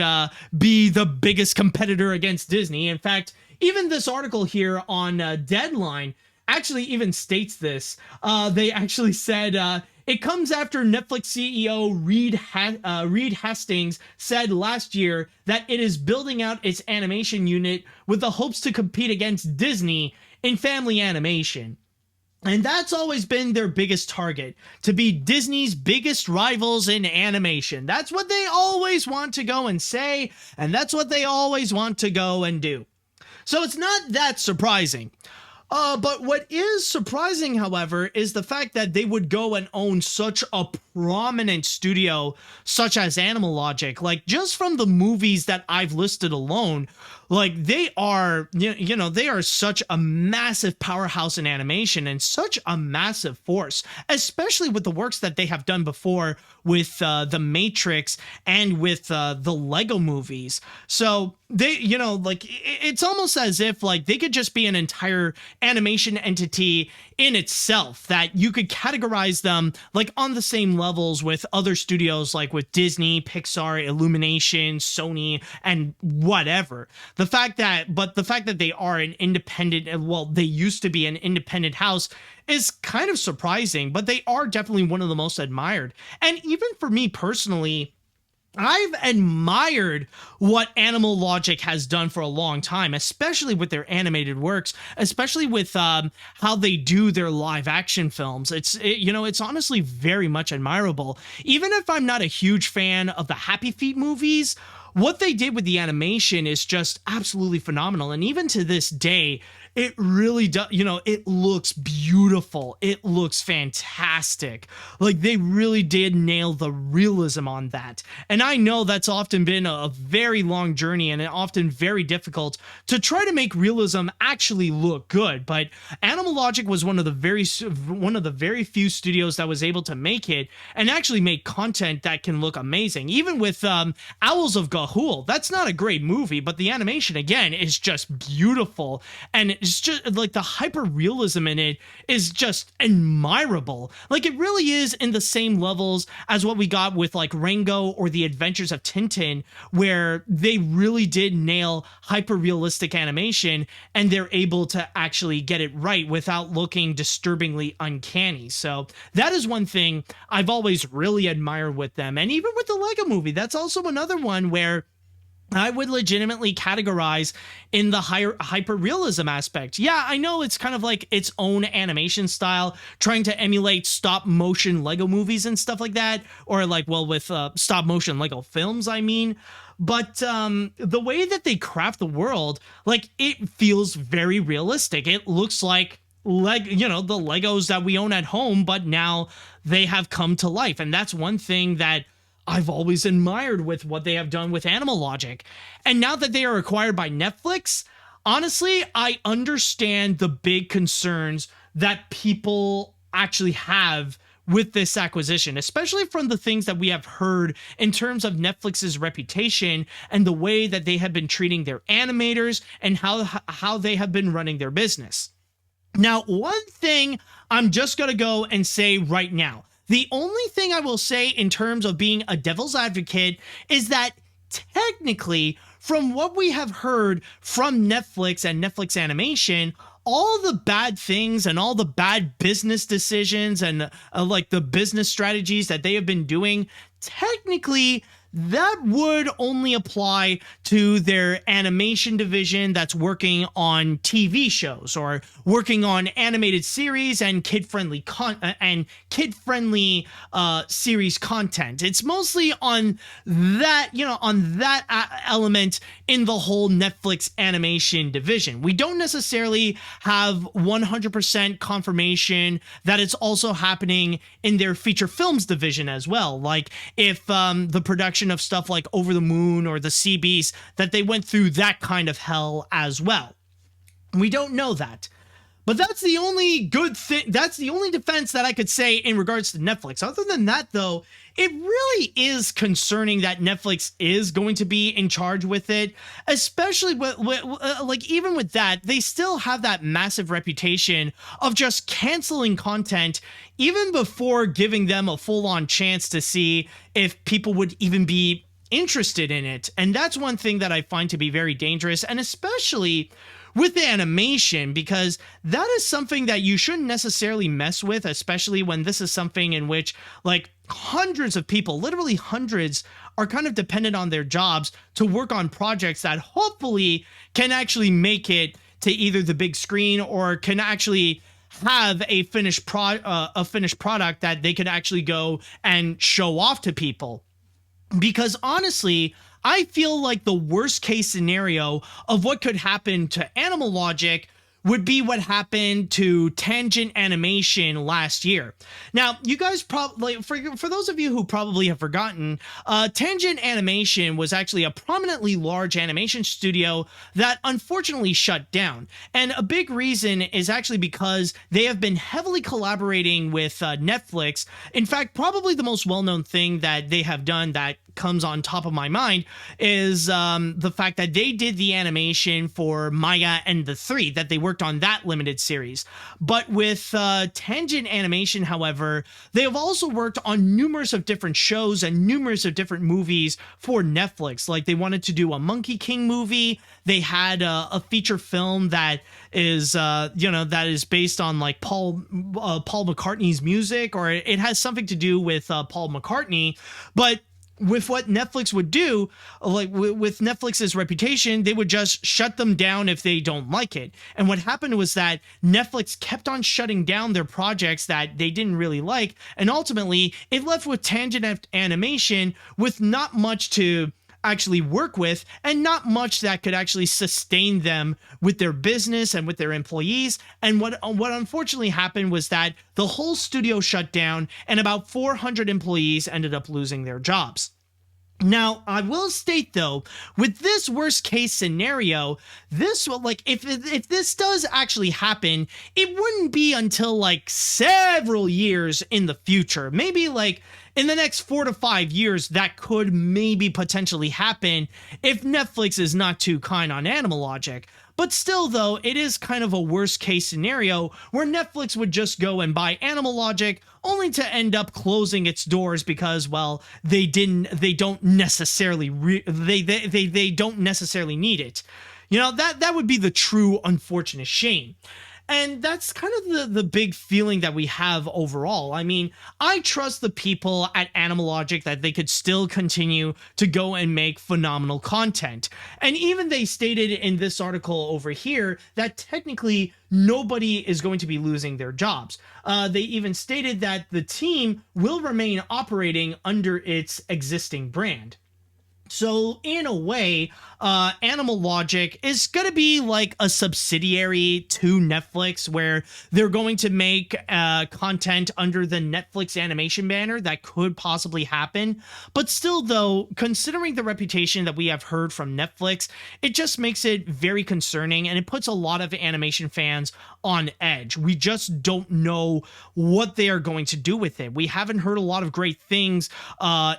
be the biggest competitor against Disney. In fact, even this article here on Deadline actually even states this. They actually said, it comes after Netflix CEO Reed Hastings said last year that it is building out its animation unit with the hopes to compete against Disney in family animation. And that's always been their biggest target, to be Disney's biggest rivals in animation. That's what they always want to go and say, and that's what they always want to go and do. So it's not that surprising. But what is surprising, however, is the fact that they would go and own such a prominent studio such as Animal Logic. Like, just from the movies that I've listed alone, like, they are, you know, they are such a massive powerhouse in animation and such a massive force, especially with the works that they have done before with The Matrix and with the Lego movies. So they, you know, like, it's almost as if like they could just be an entire animation entity in itself, that you could categorize them like on the same levels with other studios, like with Disney, Pixar, Illumination, Sony, and whatever. The fact that they are an independent, well, they used to be an independent house, is kind of surprising, but they are definitely one of the most admired. And even for me personally, I've admired what Animal Logic has done for a long time, especially with their animated works, especially with how they do their live action films. It's honestly very much admirable. Even if I'm not a huge fan of the Happy Feet movies, what they did with the animation is just absolutely phenomenal. And even to this day, it really does, it looks beautiful. It looks fantastic. Like, they really did nail the realism on that. And I know that's often been a very long journey and often very difficult to try to make realism actually look good. But Animal Logic was one of the very few studios that was able to make it and actually make content that can look amazing. Even with Owls of Ga'Hoole, that's not a great movie, but the animation, again, is just beautiful. And it's just like the hyper realism in it is just admirable. Like, it really is in the same levels as what we got with like Rango or The Adventures of Tintin, where they really did nail hyper realistic animation and they're able to actually get it right without looking disturbingly uncanny. So that is one thing I've always really admired with them. And even with the Lego movie, that's also another one where I would legitimately categorize in the hyper realism aspect. Yeah, I know it's kind of like its own animation style, trying to emulate stop motion Lego movies and stuff like that, or like, well, with stop motion Lego films, I mean. But the way that they craft the world, like, it feels very realistic. It looks like the Legos that we own at home, but now they have come to life. And that's one thing that I've always admired with what they have done with Animal Logic. And now that they are acquired by Netflix, honestly, I understand the big concerns that people actually have with this acquisition, especially from the things that we have heard in terms of Netflix's reputation and the way that they have been treating their animators and how they have been running their business. Now, one thing I'm just going to go and say right now, the only thing I will say in terms of being a devil's advocate is that technically, from what we have heard from Netflix and Netflix Animation, all the bad things and all the bad business decisions and like the business strategies that they have been doing, technically that would only apply to their animation division that's working on TV shows or working on animated series and kid-friendly series content. It's mostly on that, element in the whole Netflix animation division. We don't necessarily have 100% confirmation that it's also happening in their feature films division as well. Like, if the production of stuff like Over the Moon or The Sea Beast, that they went through that kind of hell as well. We don't know that. But that's the only good thing. That's the only defense that I could say in regards to Netflix. Other than that, though, it really is concerning that Netflix is going to be in charge with it, especially with like, even with that, they still have that massive reputation of just canceling content even before giving them a full-on chance to see if people would even be interested in it. And that's one thing that I find to be very dangerous, and especially with animation, because that is something that you shouldn't necessarily mess with, especially when this is something in which like hundreds of people, literally hundreds, are kind of dependent on their jobs to work on projects that hopefully can actually make it to either the big screen or can actually have a finished product that they can actually go and show off to people. Because honestly, I feel like the worst case scenario of what could happen to Animal Logic would be what happened to Tangent Animation last year. Now, you guys probably, for those of you who probably have forgotten, Tangent Animation was actually a prominently large animation studio that unfortunately shut down. And a big reason is actually because they have been heavily collaborating with Netflix. In fact, probably the most well-known thing that they have done that comes on top of my mind is the fact that they did the animation for Maya and the Three, that they worked on that limited series. But with Tangent Animation, however, they have also worked on numerous of different shows and numerous of different movies for Netflix. Like, they wanted to do a Monkey King movie. They had a feature film that is that is based on like Paul McCartney's music, or it has something to do with Paul McCartney. But with what Netflix would do, like with Netflix's reputation, they would just shut them down if they don't like it. And what happened was that Netflix kept on shutting down their projects that they didn't really like. And ultimately, it left with Tangent Animation with not much to actually work with, and not much that could actually sustain them with their business and with their employees. And what unfortunately happened was that the whole studio shut down, and about 400 employees ended up losing their jobs. Now, I will state though, with this worst case scenario, this will, like, if this does actually happen, it wouldn't be until like several years in the future, maybe like in the next 4 to 5 years, that could maybe potentially happen if Netflix is not too kind on Animal Logic. But still, though, it is kind of a worst case scenario where Netflix would just go and buy Animal Logic, only to end up closing its doors because, well, they don't necessarily need it. You know, that would be the true unfortunate shame. And that's kind of the big feeling that we have overall. I mean, I trust the people at Animal Logic that they could still continue to go and make phenomenal content. And even they stated in this article over here that technically nobody is going to be losing their jobs. They even stated that the team will remain operating under its existing brand. So in a way, Animal Logic is going to be like a subsidiary to Netflix, where they're going to make content under the Netflix animation banner. That could possibly happen. But still, though, considering the reputation that we have heard from Netflix, it just makes it very concerning, and it puts a lot of animation fans on edge. We just don't know what they are going to do with it. We haven't heard a lot of great things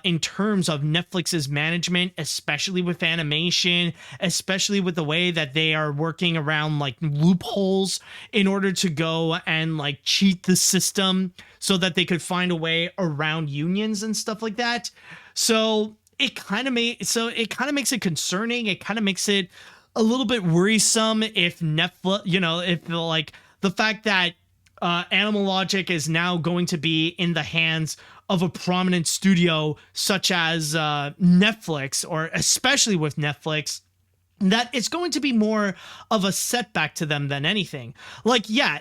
in terms of Netflix's management, especially with animation, especially with the way that they are working around like loopholes in order to go and like cheat the system so that they could find a way around unions and stuff like that. So it kind of makes it concerning. It kind of makes it a little bit worrisome if Netflix, if like the fact that Animal Logic is now going to be in the hands of a prominent studio such as Netflix, or especially with Netflix, that it's going to be more of a setback to them than anything. Like, yeah,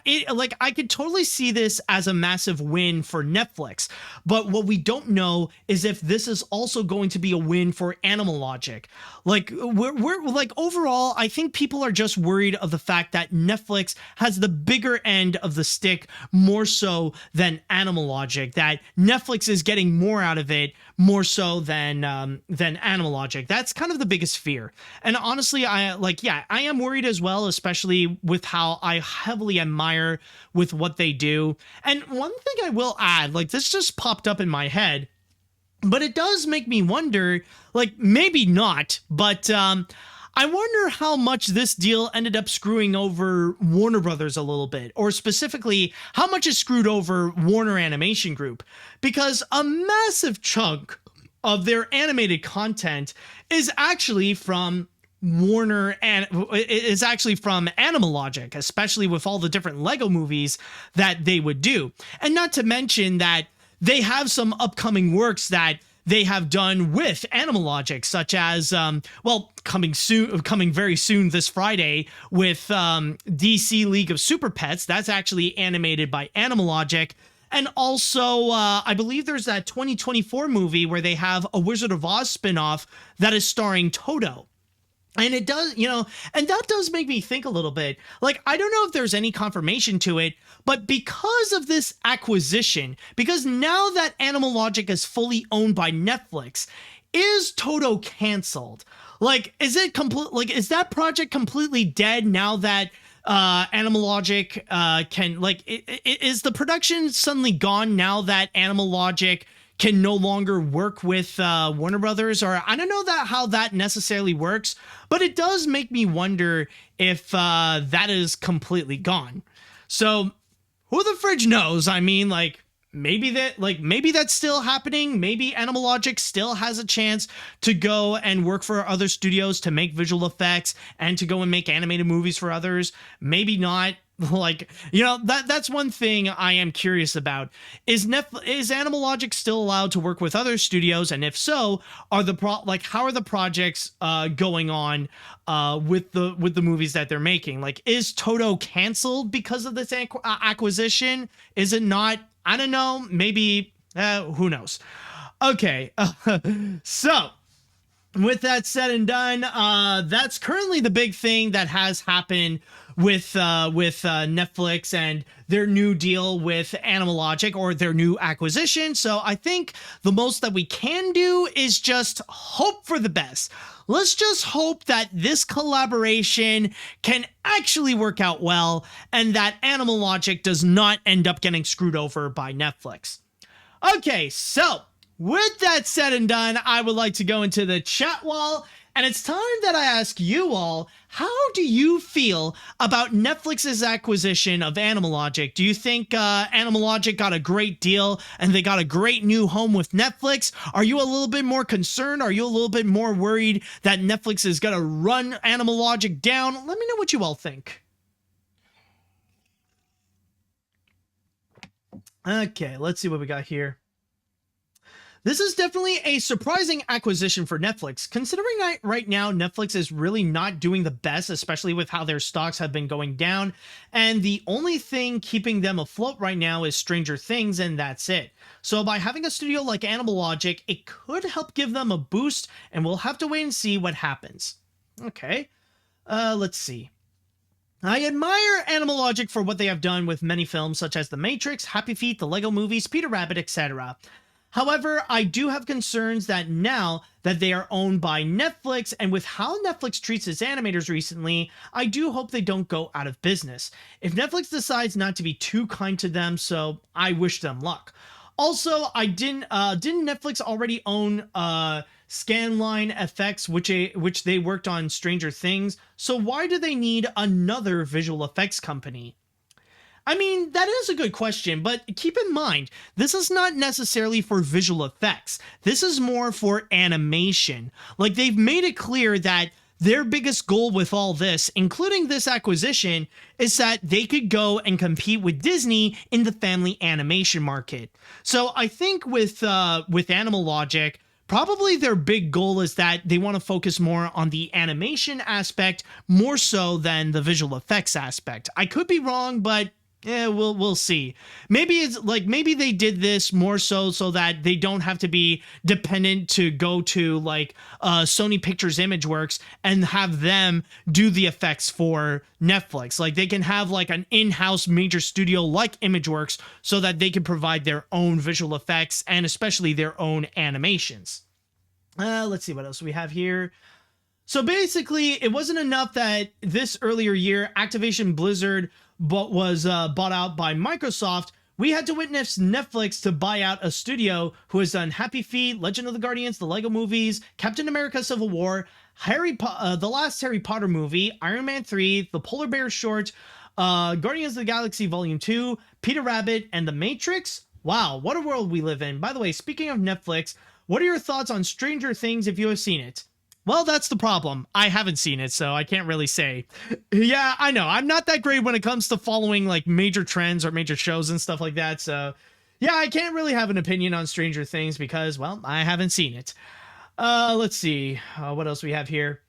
I could totally see this as a massive win for Netflix, but what we don't know is if this is also going to be a win for Animal Logic. Like, we're like, overall, I think people are just worried of the fact that Netflix has the bigger end of the stick more so than Animal Logic, that Netflix is getting more out of it more so than Animal Logic. That's kind of the biggest fear. And honestly, honestly, I am worried as well, especially with how I heavily admire with what they do. And one thing I will add, like this just popped up in my head, but it does make me wonder, like maybe not, but I wonder how much this deal ended up screwing over Warner Brothers a little bit, or specifically how much it screwed over Warner Animation Group, because a massive chunk of their animated content is actually from Warner and is actually from Animalogic, especially with all the different Lego movies that they would do. And not to mention that they have some upcoming works that they have done with Animalogic, such as, coming very soon this Friday with DC League of Super Pets. That's actually animated by Animalogic. And also, I believe there's that 2024 movie where they have a Wizard of Oz spinoff that is starring Toto. And it does, and that does make me think a little bit. Like, I don't know if there's any confirmation to it, but because of this acquisition, because now that Animalogic is fully owned by Netflix, is Toto canceled? Like, is that project completely dead now that Animalogic is the production suddenly gone now that Animalogic can no longer work with Warner Brothers? Or I don't know how that necessarily works, but it does make me wonder if that is completely gone. So who the fridge knows? I mean, maybe that's still happening. Maybe Animalogic still has a chance to go and work for other studios to make visual effects and to go and make animated movies for others. Maybe not. That's one thing I am curious about. Is Animalogic still allowed to work with other studios? And if so, how are the projects going on with the movies that they're making? Like, is Toto canceled because of this acquisition? Is it not? I don't know. Maybe, who knows? Okay. So with that said and done, that's currently the big thing that has happened with Netflix and their new deal with Animalogic, or their new acquisition. So I think the most that we can do is just hope for the best. Let's just hope that this collaboration can actually work out well and that Animalogic does not end up getting screwed over by Netflix. Okay, so with that said and done, I would like to go into the chat wall, and it's time that I ask you all, how do you feel about Netflix's acquisition of Animalogic? Do you think Animalogic got a great deal and they got a great new home with Netflix? Are you a little bit more concerned? Are you a little bit more worried that Netflix is going to run Animalogic down? Let me know what you all think. Okay, let's see what we got here. This is definitely a surprising acquisition for Netflix, considering that right now Netflix is really not doing the best, especially with how their stocks have been going down, and the only thing keeping them afloat right now is Stranger Things, and that's it. So by having a studio like Animalogic, it could help give them a boost, and we'll have to wait and see what happens. Okay, let's see. I admire Animalogic for what they have done with many films such as The Matrix, Happy Feet, the Lego Movies, Peter Rabbit, etc. However, I do have concerns that now that they are owned by Netflix, and with how Netflix treats its animators recently, I do hope they don't go out of business. If Netflix decides not to be too kind to them, so I wish them luck. Also, didn't Netflix already own Scanline FX, which they worked on Stranger Things? So why do they need another visual effects company? I mean, that is a good question, but keep in mind, this is not necessarily for visual effects. This is more for animation. Like, they've made it clear that their biggest goal with all this, including this acquisition, is that they could go and compete with Disney in the family animation market. So I think with Animalogic, probably their big goal is that they want to focus more on the animation aspect more so than the visual effects aspect. I could be wrong, but yeah, we'll see. Maybe they did this more so that they don't have to be dependent to go to Sony Pictures Imageworks and have them do the effects for Netflix. Like, they can have an in-house major studio like Imageworks so that they can provide their own visual effects and especially their own animations. Let's see what else we have here. So basically, it wasn't enough that this earlier year, Activision Blizzard was bought out by Microsoft. We had to witness Netflix to buy out a studio who has done Happy Feet, Legend of the Guardians, the Lego movies, Captain America Civil War, the last Harry Potter movie, Iron Man 3, the Polar Bear short, Guardians of the Galaxy Volume 2, Peter Rabbit, and The Matrix. Wow, what a world we live in. By the way, speaking of Netflix, what are your thoughts on Stranger Things if you have seen it? Well, that's the problem. I haven't seen it, so I can't really say. Yeah, I know. I'm not that great when it comes to following like major trends or major shows and stuff like that. So yeah, I can't really have an opinion on Stranger Things because, well, I haven't seen it. Let's see. What else we have here?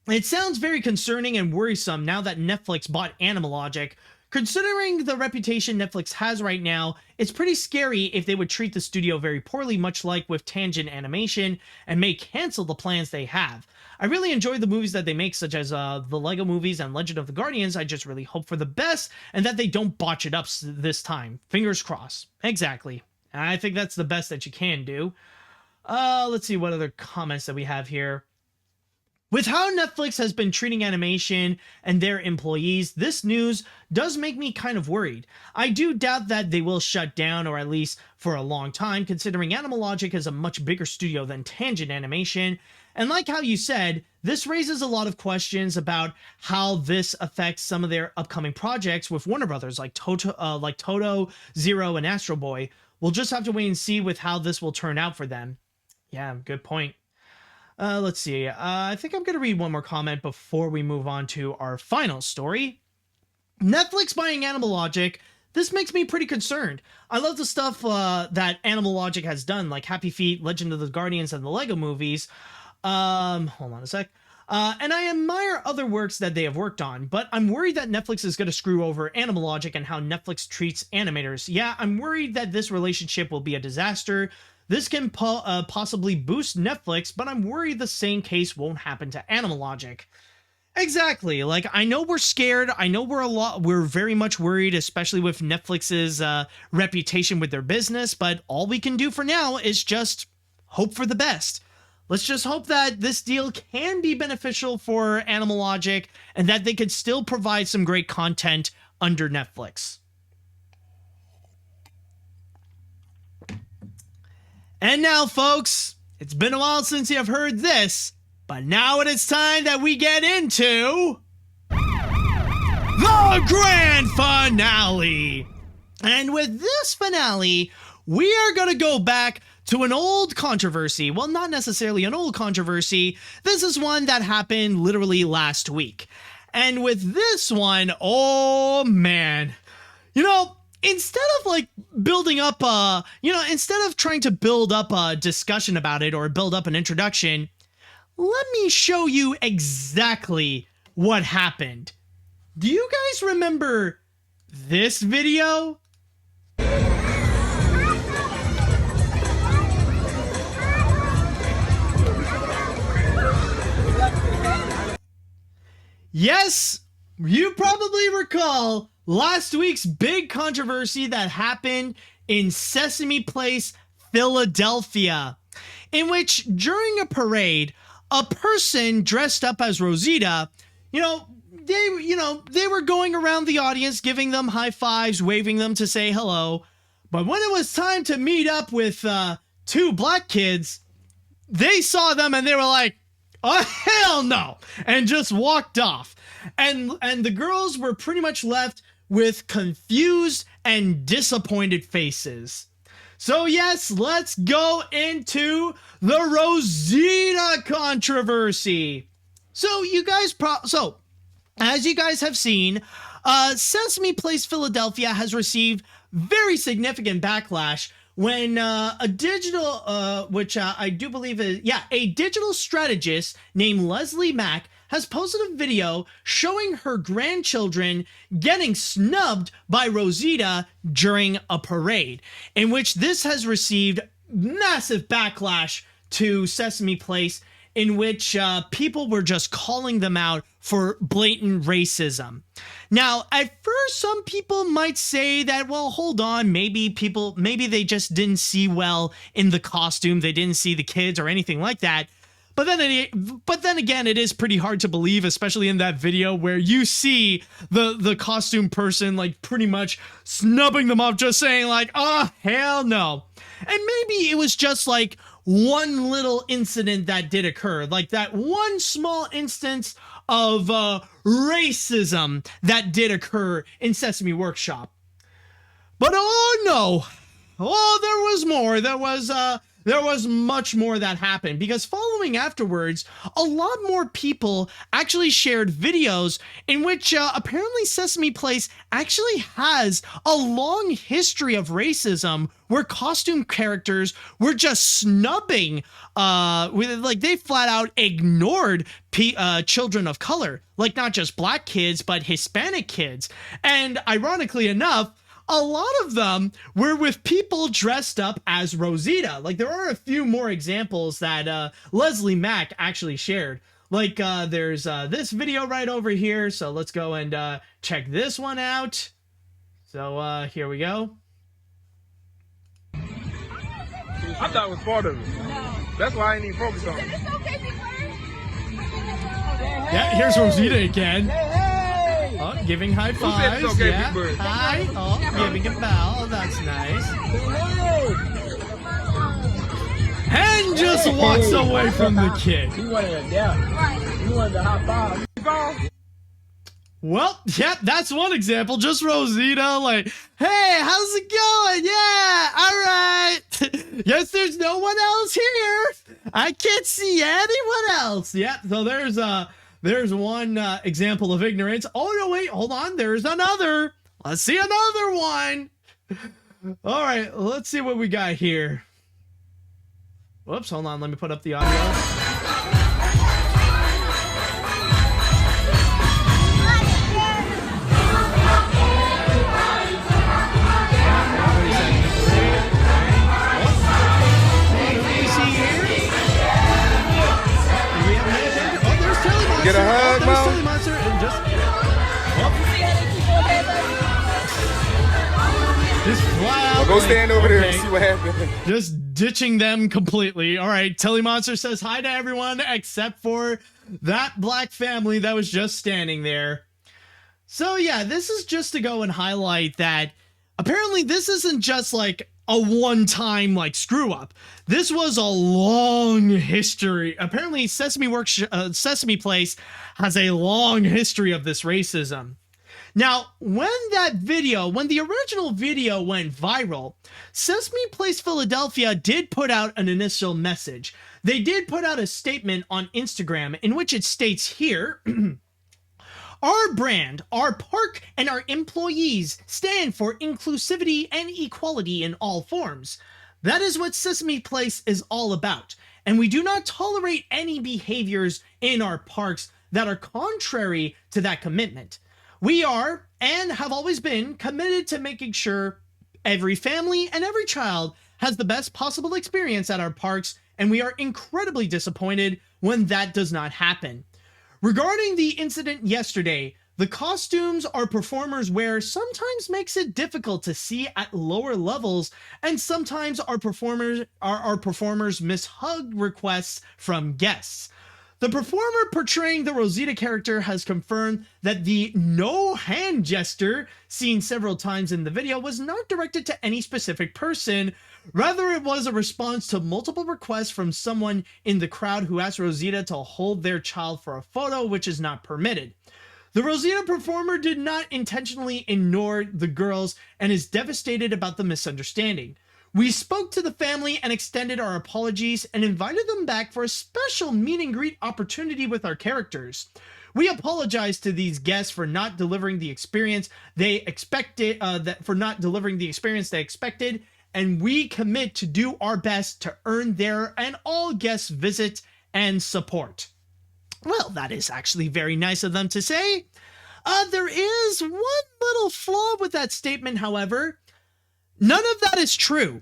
It sounds very concerning and worrisome now that Netflix bought Animalogic. Considering the reputation Netflix has right now, it's pretty scary if they would treat the studio very poorly, much like with Tangent Animation, and may cancel the plans they have. I really enjoy the movies that they make, such as the Lego movies and Legend of the Guardians. I just really hope for the best and that they don't botch it up this time. Fingers crossed. Exactly. I think that's the best that you can do. Let's see what other comments that we have here. With how Netflix has been treating animation and their employees, this news does make me kind of worried. I do doubt that they will shut down, or at least for a long time, considering Animalogic is a much bigger studio than Tangent Animation. And like how you said, this raises a lot of questions about how this affects some of their upcoming projects with Warner Brothers, like Toto, Zero, and Astro Boy. We'll just have to wait and see with how this will turn out for them. Yeah, good point. Let's see. I think I'm going to read one more comment before we move on to our final story. Netflix buying Animalogic. This makes me pretty concerned. I love the stuff that Animalogic has done, like Happy Feet, Legend of the Guardians, and the Lego movies. Hold on a sec. And I admire other works that they have worked on, but I'm worried that Netflix is going to screw over Animalogic and how Netflix treats animators. Yeah, I'm worried that this relationship will be a disaster. This can possibly boost Netflix, but I'm worried the same case won't happen to Animalogic. Exactly. Like, I know we're scared. I know we're very much worried, especially with Netflix's reputation with their business, but all we can do for now is just hope for the best. Let's just hope that this deal can be beneficial for Animalogic and that they could still provide some great content under Netflix. And now, folks, it's been a while since you've heard this, but now it is time that we get into the grand finale. And with this finale, we are going to go back to an old controversy. Well, not necessarily an old controversy. This is one that happened literally last week. And with this one, oh man, instead of instead of trying to build up a discussion about it or build up an introduction, let me show you exactly what happened. Do you guys remember this video? Yes, you probably recall last week's big controversy that happened in Sesame Place, Philadelphia, in which during a parade, a person dressed up as Rosita, they were going around the audience, giving them high fives, waving them to say hello. But when it was time to meet up with two black kids, they saw them and they were like, oh, hell no, and just walked off. And the girls were pretty much left with confused and disappointed faces. So yes, let's go into the Rosita controversy. So as you guys have seen, Sesame Place Philadelphia has received very significant backlash when a digital strategist named Leslie Mack has posted a video showing her grandchildren getting snubbed by Rosita during a parade, in which this has received massive backlash to Sesame Place, in which people were just calling them out for blatant racism. Now, at first, some people might say that, well, hold on, maybe they just didn't see well in the costume, they didn't see the kids or anything like that. But then again, it is pretty hard to believe, especially in that video where you see the costume person like pretty much snubbing them up, just saying like, oh, hell no. And maybe it was just like one little incident that did occur, like that one small instance of racism that did occur in Sesame Workshop. But oh no, there was more. There was much more that happened, because following afterwards, a lot more people actually shared videos in which apparently Sesame Place actually has a long history of racism where costume characters were just snubbing, like they flat out ignored children of color, like not just black kids, but Hispanic kids. And ironically enough, a lot of them were with people dressed up as Rosita. Like, there are a few more examples that Leslie Mack actually shared. Like, there's this video right over here. So let's go and check this one out. So here we go. I thought it was part of it. No. That's why I ain't even focused on it. It's okay, big bird. Yeah, here's Rosita again. Oh, giving high fives. Who said it's okay, yeah. Big Bird? Hi. Oh, giving a bow. That's nice. And just walks away from the kid. You wanted to down. You wanted to high five. Well, yep, that's one example. Just Rosita, like, hey, how's it going? Yeah, all right. Yes, there's no one else here. I can't see anyone else. Yep, so there's one example of ignorance. Oh, no, wait, hold on. There's another. Let's see another one. All right, let's see what we got here. Whoops, hold on. Let me put up the audio. Get a hug, Mom. Monster and just fly out. Go stand over there and see what happens. Just ditching them completely. All right, Telly Monster says hi to everyone except for that black family that was just standing there. So yeah, this is just to go and highlight that apparently this isn't just like a one-time like screw up. This was a long history. Apparently Sesame Place has a long history of this racism. Now, when the original video went viral, Sesame Place Philadelphia did put out an initial message. They did put out a statement on Instagram in which it states here, our brand, our park, and our employees stand for inclusivity and equality in all forms. That is what Sesame Place is all about, and we do not tolerate any behaviors in our parks that are contrary to that commitment. We are, and have always been, committed to making sure every family and every child has the best possible experience at our parks, and we are incredibly disappointed when that does not happen. Regarding the incident yesterday, the costumes our performers wear sometimes makes it difficult to see at lower levels, and sometimes our performers miss hug requests from guests. The performer portraying the Rosita character has confirmed that the no hand gesture seen several times in the video was not directed to any specific person. Rather, it was a response to multiple requests from someone in the crowd who asked Rosita to hold their child for a photo, which is not permitted. The Rosita performer did not intentionally ignore the girls and is devastated about the misunderstanding. We spoke to the family and extended our apologies and invited them back for a special meet and greet opportunity with our characters. We apologize to these guests for not delivering the experience they expected, and we commit to do our best to earn their and all guests' visit and support. Well, that is actually very nice of them to say. There is one little flaw with that statement, however. None of that is true.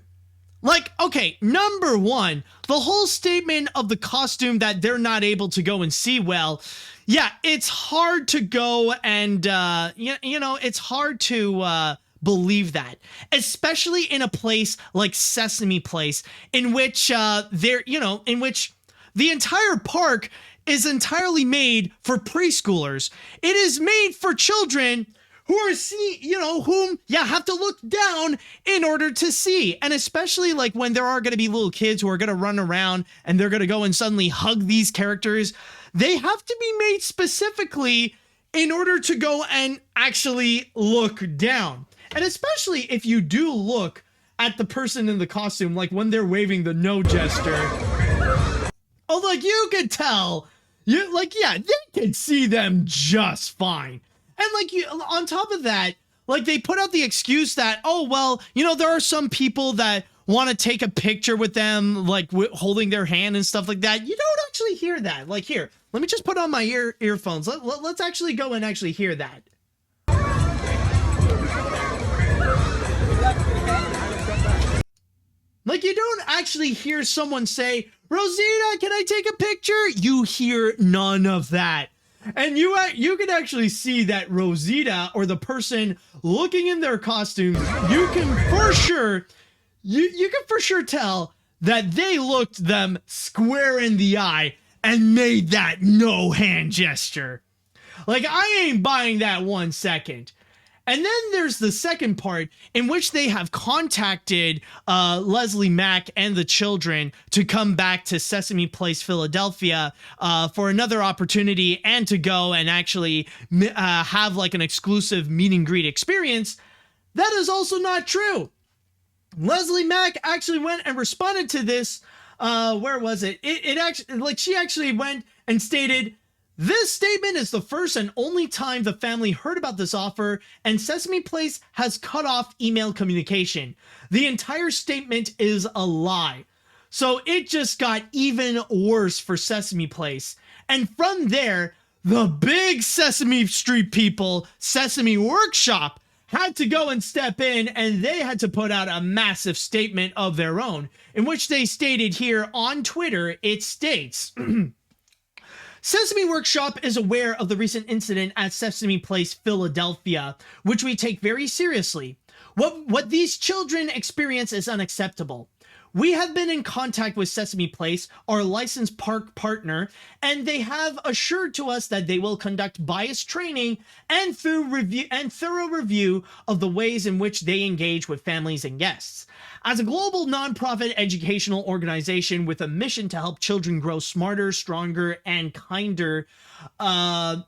Like, okay, number one, the whole statement of the costume that they're not able to go and see well, yeah, it's hard to go and, it's hard to believe that, especially in a place like Sesame Place, in which the entire park is entirely made for preschoolers. It is made for children who are whom you have to look down in order to see. And especially like when there are going to be little kids who are going to run around and they're going to go and suddenly hug these characters, they have to be made specifically in order to go and actually look down. And especially if you do look at the person in the costume, like when they're waving the no gesture. Oh, like you could tell, they can see them just fine. And like on top of that, like they put out the excuse that, oh, well, there are some people that want to take a picture with them, like holding their hand and stuff like that. You don't actually hear that. Like here, let me just put on my earphones. Let's actually go and actually hear that. Like you don't actually hear someone say, Rosita, can I take a picture? You hear none of that. And you can actually see that Rosita, or the person looking in their costumes, you can for sure tell that they looked them square in the eye and made that no hand gesture. Like, I ain't buying that 1 second. And then there's the second part in which they have contacted Leslie Mack and the children to come back to Sesame Place, Philadelphia for another opportunity and to go and actually have like an exclusive meet and greet experience. That is also not true. Leslie Mack actually went and responded to this. Where was it? She actually went and stated, "This statement is the first and only time the family heard about this offer, and Sesame Place has cut off email communication. The entire statement is a lie." So it just got even worse for Sesame Place. And from there, the big Sesame Street people, Sesame Workshop, had to go and step in, and they had to put out a massive statement of their own, in which they stated here on Twitter, it states, Sesame Workshop is aware of the recent incident at Sesame Place, Philadelphia, which we take very seriously. What these children experience is unacceptable. We have been in contact with Sesame Place, our licensed park partner, and they have assured to us that they will conduct bias training and thorough review of the ways in which they engage with families and guests. As a global nonprofit educational organization with a mission to help children grow smarter, stronger, and kinder,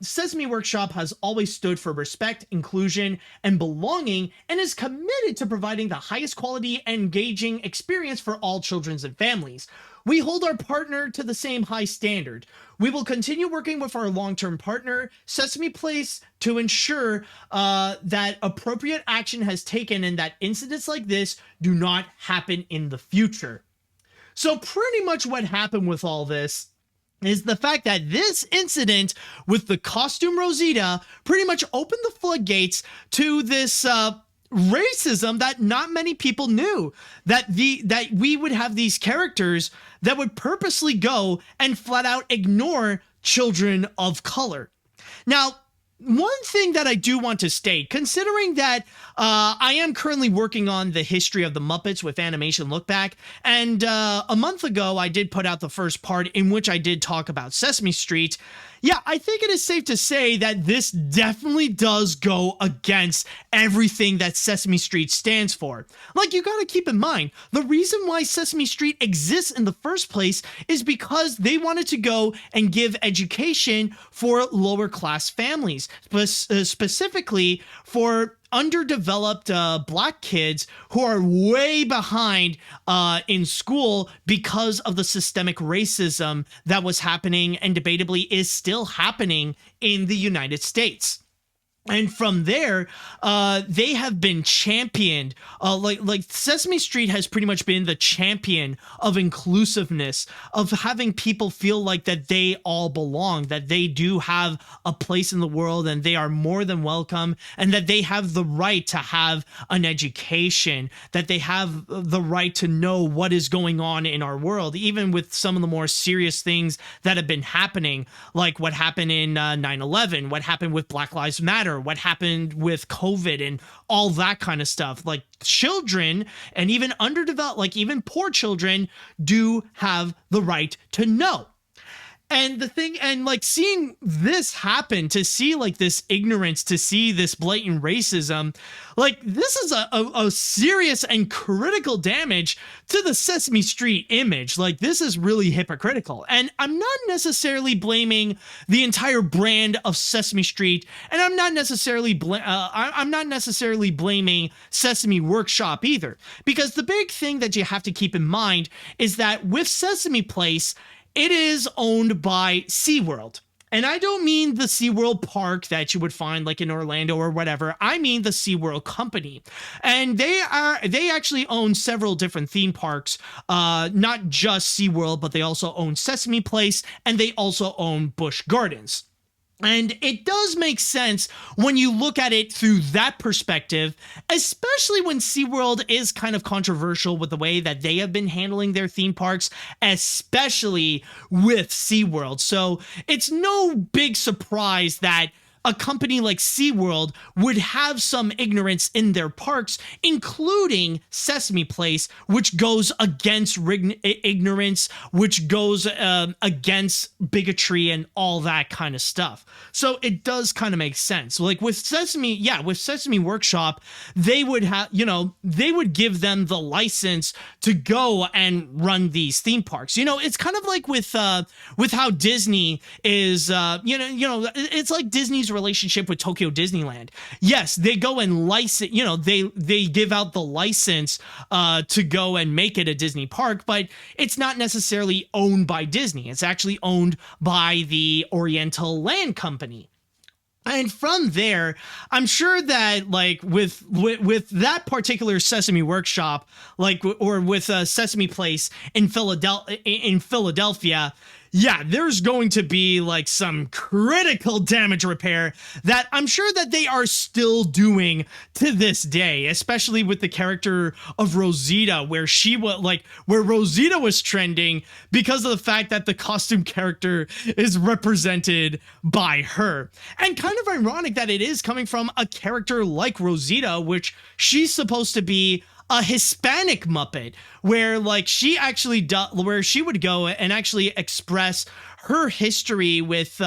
Sesame Workshop has always stood for respect, inclusion, and belonging, and is committed to providing the highest quality and engaging experience for all children and families. We hold our partner to the same high standard. We will continue working with our long-term partner, Sesame Place, to ensure that appropriate action has taken and that incidents like this do not happen in the future. So pretty much what happened with all this is the fact that this incident with the costume Rosita pretty much opened the floodgates to this racism that not many people knew, that we would have these characters that would purposely go and flat out ignore children of color. Now, one thing that I do want to state, considering that I am currently working on the history of the Muppets with Animation Look Back, and a month ago I did put out the first part in which I did talk about Sesame Street. Yeah, I think it is safe to say that this definitely does go against everything that Sesame Street stands for. Like, you gotta keep in mind, the reason why Sesame Street exists in the first place is because they wanted to go and give education for lower class families, specifically for underdeveloped black kids who are way behind in school because of the systemic racism that was happening and debatably is still happening in the United States. And from there, they have been championed. Like Sesame Street has pretty much been the champion of inclusiveness, of having people feel like that they all belong, that they do have a place in the world and they are more than welcome, and that they have the right to have an education, that they have the right to know what is going on in our world, even with some of the more serious things that have been happening, like what happened in 9/11, what happened with Black Lives Matter, what happened with COVID and all that kind of stuff. Like, children and even underdeveloped, like even poor children, do have the right to know. And the thing, and like seeing this happen, to see like this ignorance, to see this blatant racism, like this is a serious and critical damage to the Sesame Street image. Like this is really hypocritical. And I'm not necessarily blaming the entire brand of Sesame Street, and I'm not necessarily blaming Sesame Workshop either, because the big thing that you have to keep in mind is that with Sesame Place, it is owned by SeaWorld. And I don't mean the SeaWorld park that you would find like in Orlando or whatever. I mean the SeaWorld company. And they actually own several different theme parks, not just SeaWorld, but they also own Sesame Place, and they also own Busch Gardens. And it does make sense when you look at it through that perspective, especially when SeaWorld is kind of controversial with the way that they have been handling their theme parks, especially with SeaWorld. So it's no big surprise that a company like SeaWorld would have some ignorance in their parks, including Sesame Place, which goes against ignorance, which goes against bigotry and all that kind of stuff. So it does kind of make sense. Like with Sesame Workshop, they would have, they would give them the license to go and run these theme parks. It's kind of like with how Disney is, it's like Disney's relationship with Tokyo Disneyland. Yes, they go and license, they give out the license to go and make it a Disney park, but it's not necessarily owned by Disney. It's actually owned by the Oriental Land Company. And from there, I'm sure that like with that particular Sesame Workshop, like, or with Sesame Place in Philadelphia, yeah, there's going to be like some critical damage repair that I'm sure that they are still doing to this day, especially with the character of Rosita, where Rosita was trending because of the fact that the costume character is represented by her. And kind of ironic that it is coming from a character like Rosita, which she's supposed to be a Hispanic Muppet, where like she would go and actually express her history with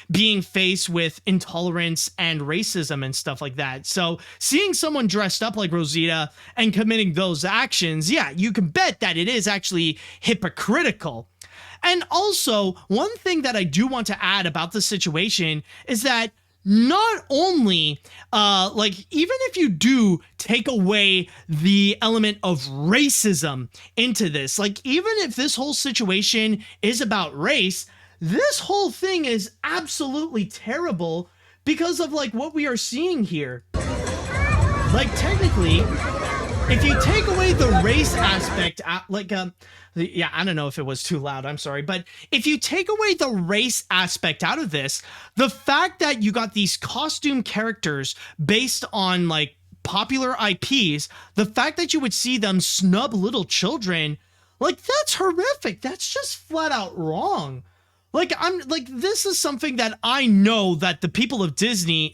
being faced with intolerance and racism and stuff like that. So seeing someone dressed up like Rosita and committing those actions, yeah, you can bet that it is actually hypocritical. And also, one thing that I do want to add about the situation is that not only, even if you do take away the element of racism into this, like, even if this whole situation is about race, this whole thing is absolutely terrible because of, like, what we are seeing here. Like, technically, if you take away the race aspect, I don't know if it was too loud, I'm sorry, but if you take away the race aspect out of this, the fact that you got these costume characters based on like popular IPs, the fact that you would see them snub little children, like, that's horrific. That's just flat out wrong. Like, this is something that I know that the people at Disney,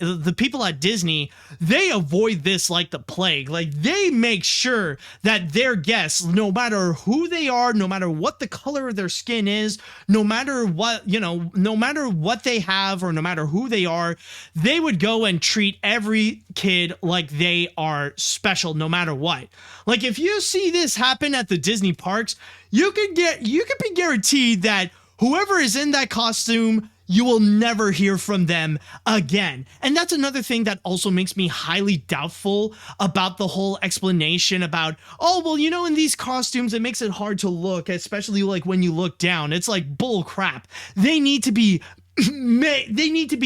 they avoid this like the plague. Like, they make sure that their guests, no matter who they are, no matter what the color of their skin is, no matter what, no matter what they have or no matter who they are, they would go and treat every kid like they are special, no matter what. Like, if you see this happen at the Disney parks, you can be guaranteed that whoever is in that costume, you will never hear from them again. And that's another thing that also makes me highly doubtful about the whole explanation about, oh, well, in these costumes, it makes it hard to look, especially like when you look down. It's like bull crap. They need to be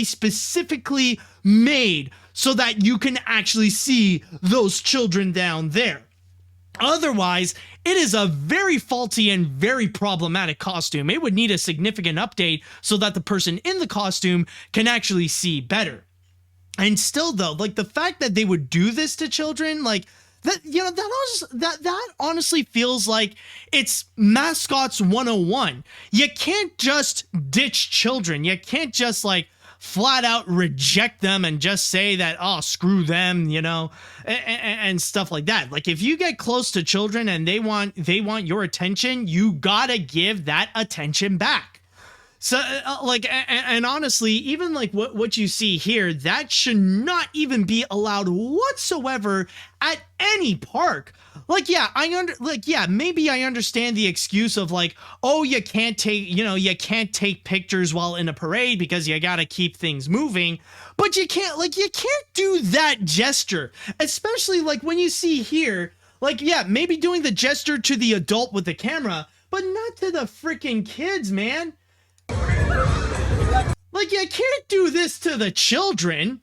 specifically made so that you can actually see those children down there. Otherwise, it is a very faulty and very problematic costume. It would need a significant update so that the person in the costume can actually see better. And still, though, like, the fact that they would do this to children, like, that honestly feels like it's Mascots 101. You can't just ditch children. You can't just, like, flat out reject them and just say that, oh, screw them, and stuff like that. Like, if you get close to children and they want your attention, you gotta give that attention back. So and honestly, even like what you see here, that should not even be allowed whatsoever at any park. Like, yeah, maybe I understand the excuse of like, oh, you can't take pictures while in a parade because you got to keep things moving. But you can't do that gesture, especially like when you see here, like, yeah, maybe doing the gesture to the adult with the camera, but not to the freaking kids, man. Like, you can't do this to the children.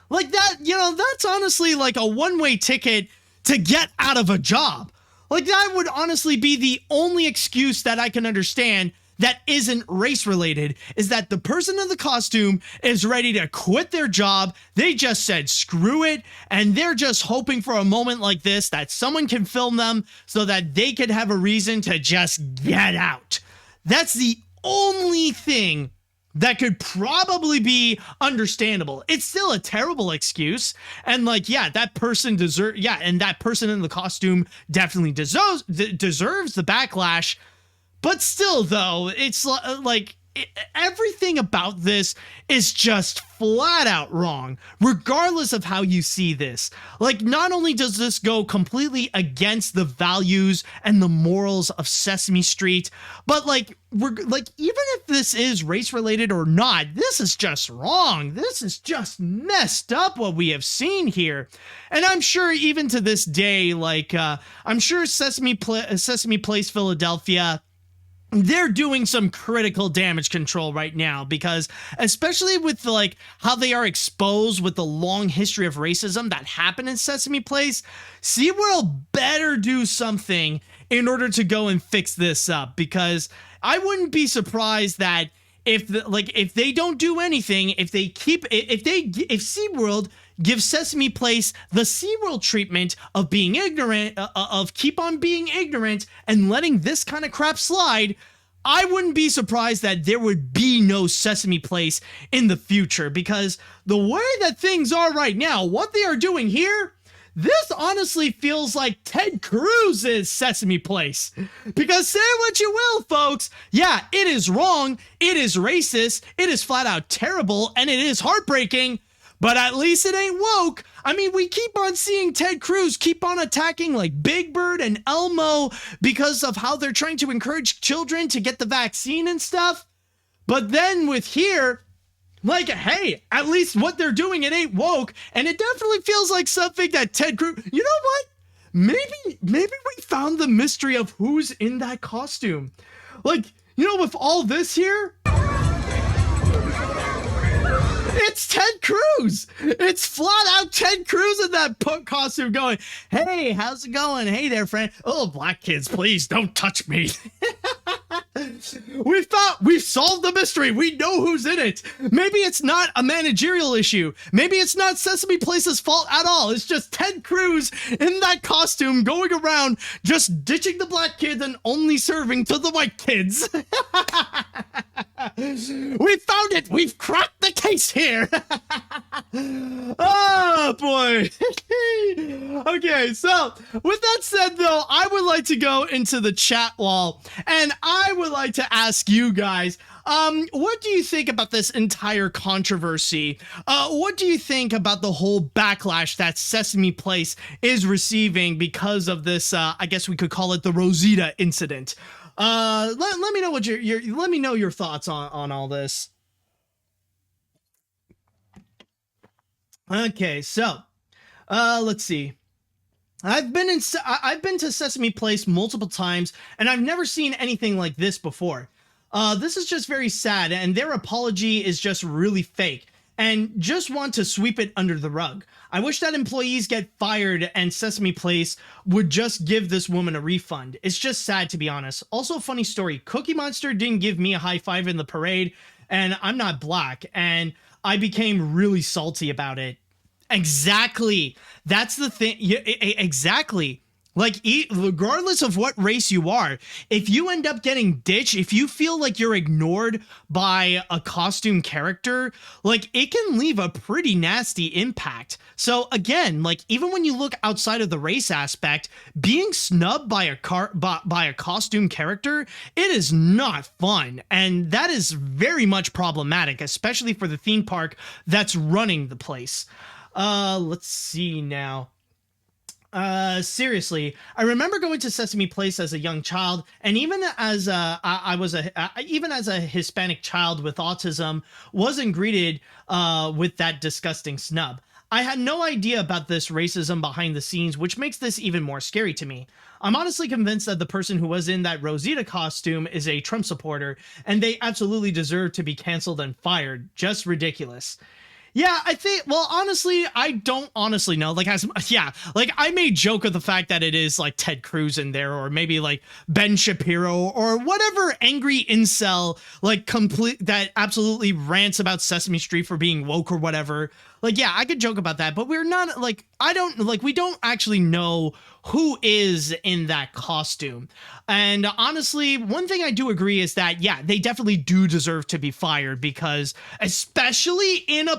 Like that, that's honestly like a one-way ticket to get out of a job. Like, that would honestly be the only excuse that I can understand that isn't race related, is that the person in the costume is ready to quit their job. They just said screw it, and they're just hoping for a moment like this that someone can film them so that they could have a reason to just get out. That's the only thing that could probably be understandable. It's still a terrible excuse, and like, yeah, that person and that person in the costume definitely deserves the backlash. But still, though, it's like everything about this is just flat out wrong, regardless of how you see this. Like, not only does this go completely against the values and the morals of Sesame Street, but like, even if this is race related or not, this is just wrong. This is just messed up what we have seen here. And I'm sure even to this day, like, I'm sure Sesame Place Philadelphia, they're doing some critical damage control right now, because especially with like how they are exposed with the long history of racism that happened in Sesame Place, SeaWorld better do something in order to go and fix this up, because I wouldn't be surprised that if they don't do anything, if SeaWorld gives Sesame Place the SeaWorld treatment of being ignorant, of keep on being ignorant and letting this kind of crap slide, I wouldn't be surprised that there would be no Sesame Place in the future, because the way that things are right now, what they are doing here, this honestly feels like Ted Cruz's Sesame Place. Because say what you will, folks, yeah, it is wrong, it is racist, it is flat out terrible, and it is heartbreaking, but at least it ain't woke. I mean, we keep on seeing Ted Cruz keep on attacking like Big Bird and Elmo because of how they're trying to encourage children to get the vaccine and stuff. But then with here, like, hey, at least what they're doing, it ain't woke. And it definitely feels like something that Ted Cruz, you know what? Maybe we found the mystery of who's in that costume. Like, with all this here, it's Ted Cruz. It's flat out Ted Cruz in that costume going, hey, how's it going? Hey there, friend. Oh, black kids, please don't touch me. We've solved the mystery. We know who's in it. Maybe it's not a managerial issue. Maybe it's not Sesame Place's fault at all. It's just Ted Cruz in that costume going around just ditching the black kids and only serving to the white kids. We found it. We've cracked the case here. Oh, boy. Okay, so with that said, though, I would like to go into the chat wall, and I would like to ask you guys, what do you think about this entire controversy? What do you think about the whole backlash that Sesame Place is receiving because of this, I guess we could call it the Rosita incident? Let me know what let me know your thoughts on all this. Okay, so let's see. I've been to Sesame Place multiple times, and I've never seen anything like this before. This is just very sad, and their apology is just really fake and just want to sweep it under the rug. I wish that employees get fired and Sesame Place would just give this woman a refund. It's just sad, to be honest. Also, funny story, Cookie Monster didn't give me a high five in the parade, and I'm not black, and I became really salty about it. Exactly. That's the thing. Exactly. Like, regardless of what race you are, if you end up getting ditched, if you feel like you're ignored by a costume character, like, it can leave a pretty nasty impact. So again, like, even when you look outside of the race aspect, being snubbed by a costume character, it is not fun. And that is very much problematic, especially for the theme park that's running the place. Let's see now. Seriously, I remember going to Sesame Place as a young child, and even as even as a Hispanic child with autism, wasn't greeted with that disgusting snub. I had no idea about this racism behind the scenes, which makes this even more scary to me. I'm honestly convinced that the person who was in that Rosita costume is a Trump supporter, and they absolutely deserve to be canceled and fired. Just ridiculous. Yeah, I think, well, honestly, I don't honestly know. Like, like, I may joke of the fact that it is, like, Ted Cruz in there, or maybe, like, Ben Shapiro, or whatever angry incel, like, that absolutely rants about Sesame Street for being woke or whatever. Like, yeah, I could joke about that, but we're not, like, we don't actually know who is in that costume. And honestly, one thing I do agree is that, yeah, they definitely do deserve to be fired, because especially in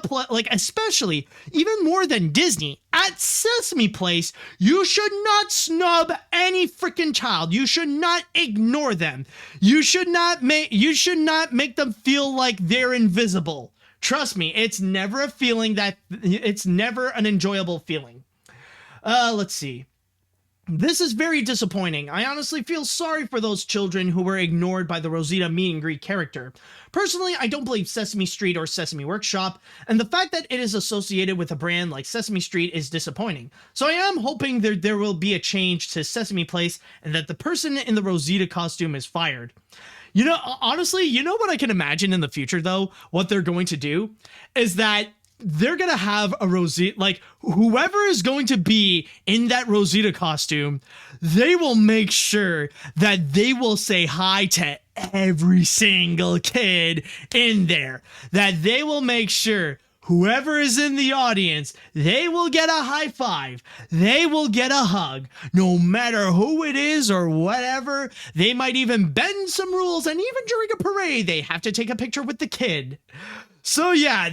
especially even more than Disney, at Sesame Place, you should not snub any freaking child. You should not ignore them. You should not make them feel like they're invisible. Trust me, it's never an enjoyable feeling. Let's see. This is very disappointing. I honestly feel sorry for those children who were ignored by the Rosita meet and greet character. Personally, I don't believe Sesame Street or Sesame Workshop, and the fact that it is associated with a brand like Sesame Street is disappointing. So I am hoping there will be a change to Sesame Place and that the person in the Rosita costume is fired. You know, honestly, you know what I can imagine in the future, though? What they're going to do is that they're going to have a Rosita, like, whoever is going to be in that Rosita costume, they will make sure that they will say hi to every single kid in there. That they will make sure whoever is in the audience, they will get a high five. They will get a hug, no matter who it is or whatever. They might even bend some rules, and even during a parade, they have to take a picture with the kid. So yeah,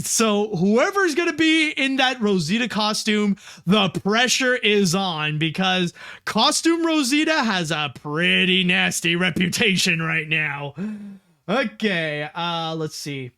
so whoever's going to be in that Rosita costume, the pressure is on, because Costume Rosita has a pretty nasty reputation right now. Okay, let's see.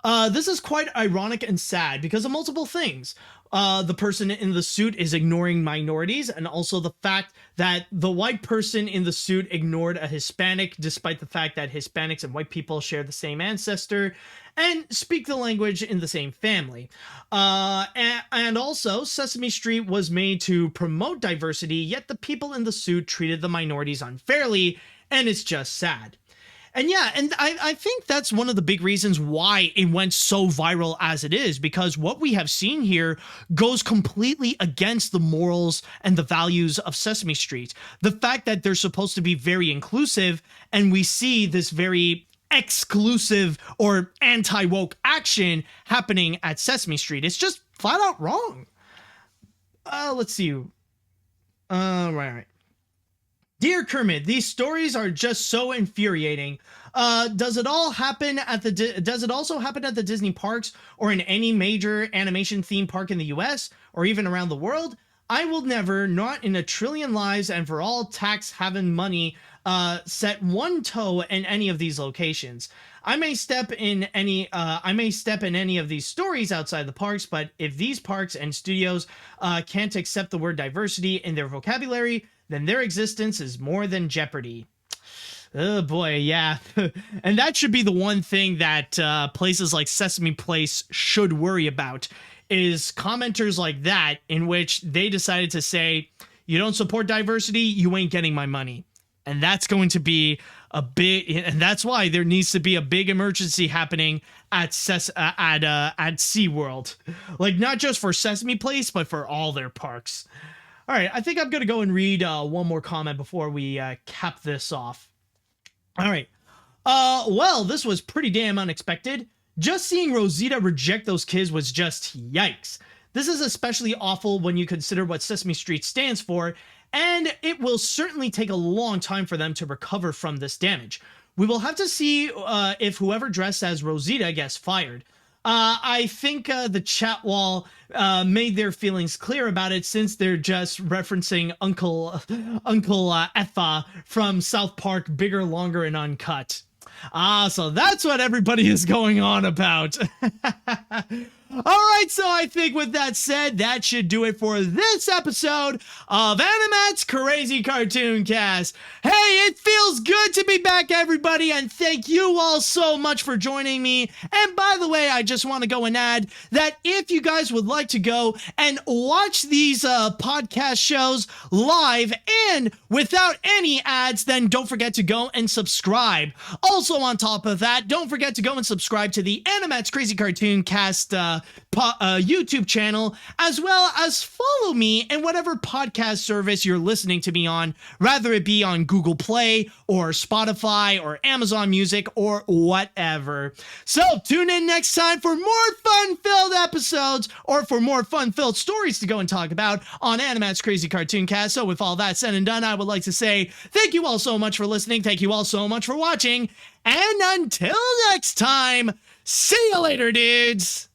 This is quite ironic and sad because of multiple things. The person in the suit is ignoring minorities, and also the fact that the white person in the suit ignored a Hispanic, despite the fact that Hispanics and white people share the same ancestor and speak the language in the same family. And also, Sesame Street was made to promote diversity, yet the people in the suit treated the minorities unfairly, and it's just sad. And yeah, and I think that's one of the big reasons why it went so viral as it is, because what we have seen here goes completely against the morals and the values of Sesame Street. The fact that they're supposed to be very inclusive, and we see this very exclusive or anti-woke action happening at Sesame Street. It's just flat out wrong. Let's see. Right. Dear Kermit, these stories are just so infuriating. Does it also happen at the Disney parks or in any major animation theme park in the US or even around the world? I will never, not in a trillion lives and for all tax having money, set one toe in any of these locations. I may step in any of these stories outside the parks, but if these parks and studios can't accept the word diversity in their vocabulary, then their existence is more than jeopardy. Oh boy, yeah. And that should be the one thing that places like Sesame Place should worry about, is commenters like that in which they decided to say, you don't support diversity, you ain't getting my money. And that's going to be a big, and that's why there needs to be a big emergency happening at SeaWorld. Like, not just for Sesame Place, but for all their parks. All right, I think I'm going to go and read one more comment before we cap this off. All right. Well, this was pretty damn unexpected. Just seeing Rosita reject those kids was just yikes. This is especially awful when you consider what Sesame Street stands for, and it will certainly take a long time for them to recover from this damage. We will have to see if whoever dressed as Rosita gets fired. I think the chat wall made their feelings clear about it, since they're just referencing Uncle Effa from South Park, Bigger, Longer, and Uncut. So that's what everybody is going on about. All right, so I think with that said, that should do it for this episode of AniMat's Crazy Cartoon Cast. Hey, it feels good to be back, everybody, and thank you all so much for joining me. And by the way, I just want to go and add that if you guys would like to go and watch these podcast shows live and without any ads, then don't forget to go and subscribe. Also, on top of that, don't forget to go and subscribe to the AniMat's Crazy Cartoon Cast YouTube channel, as well as follow me in whatever podcast service you're listening to me on, rather it be on Google Play or Spotify or Amazon Music or whatever. So tune in next time for more fun-filled episodes, or for more fun-filled stories to go and talk about on AniMat's Crazy Cartoon Cast. So with all that said and done, I would like to say thank you all so much for listening, thank you all so much for watching, and until next time, see you later, dudes!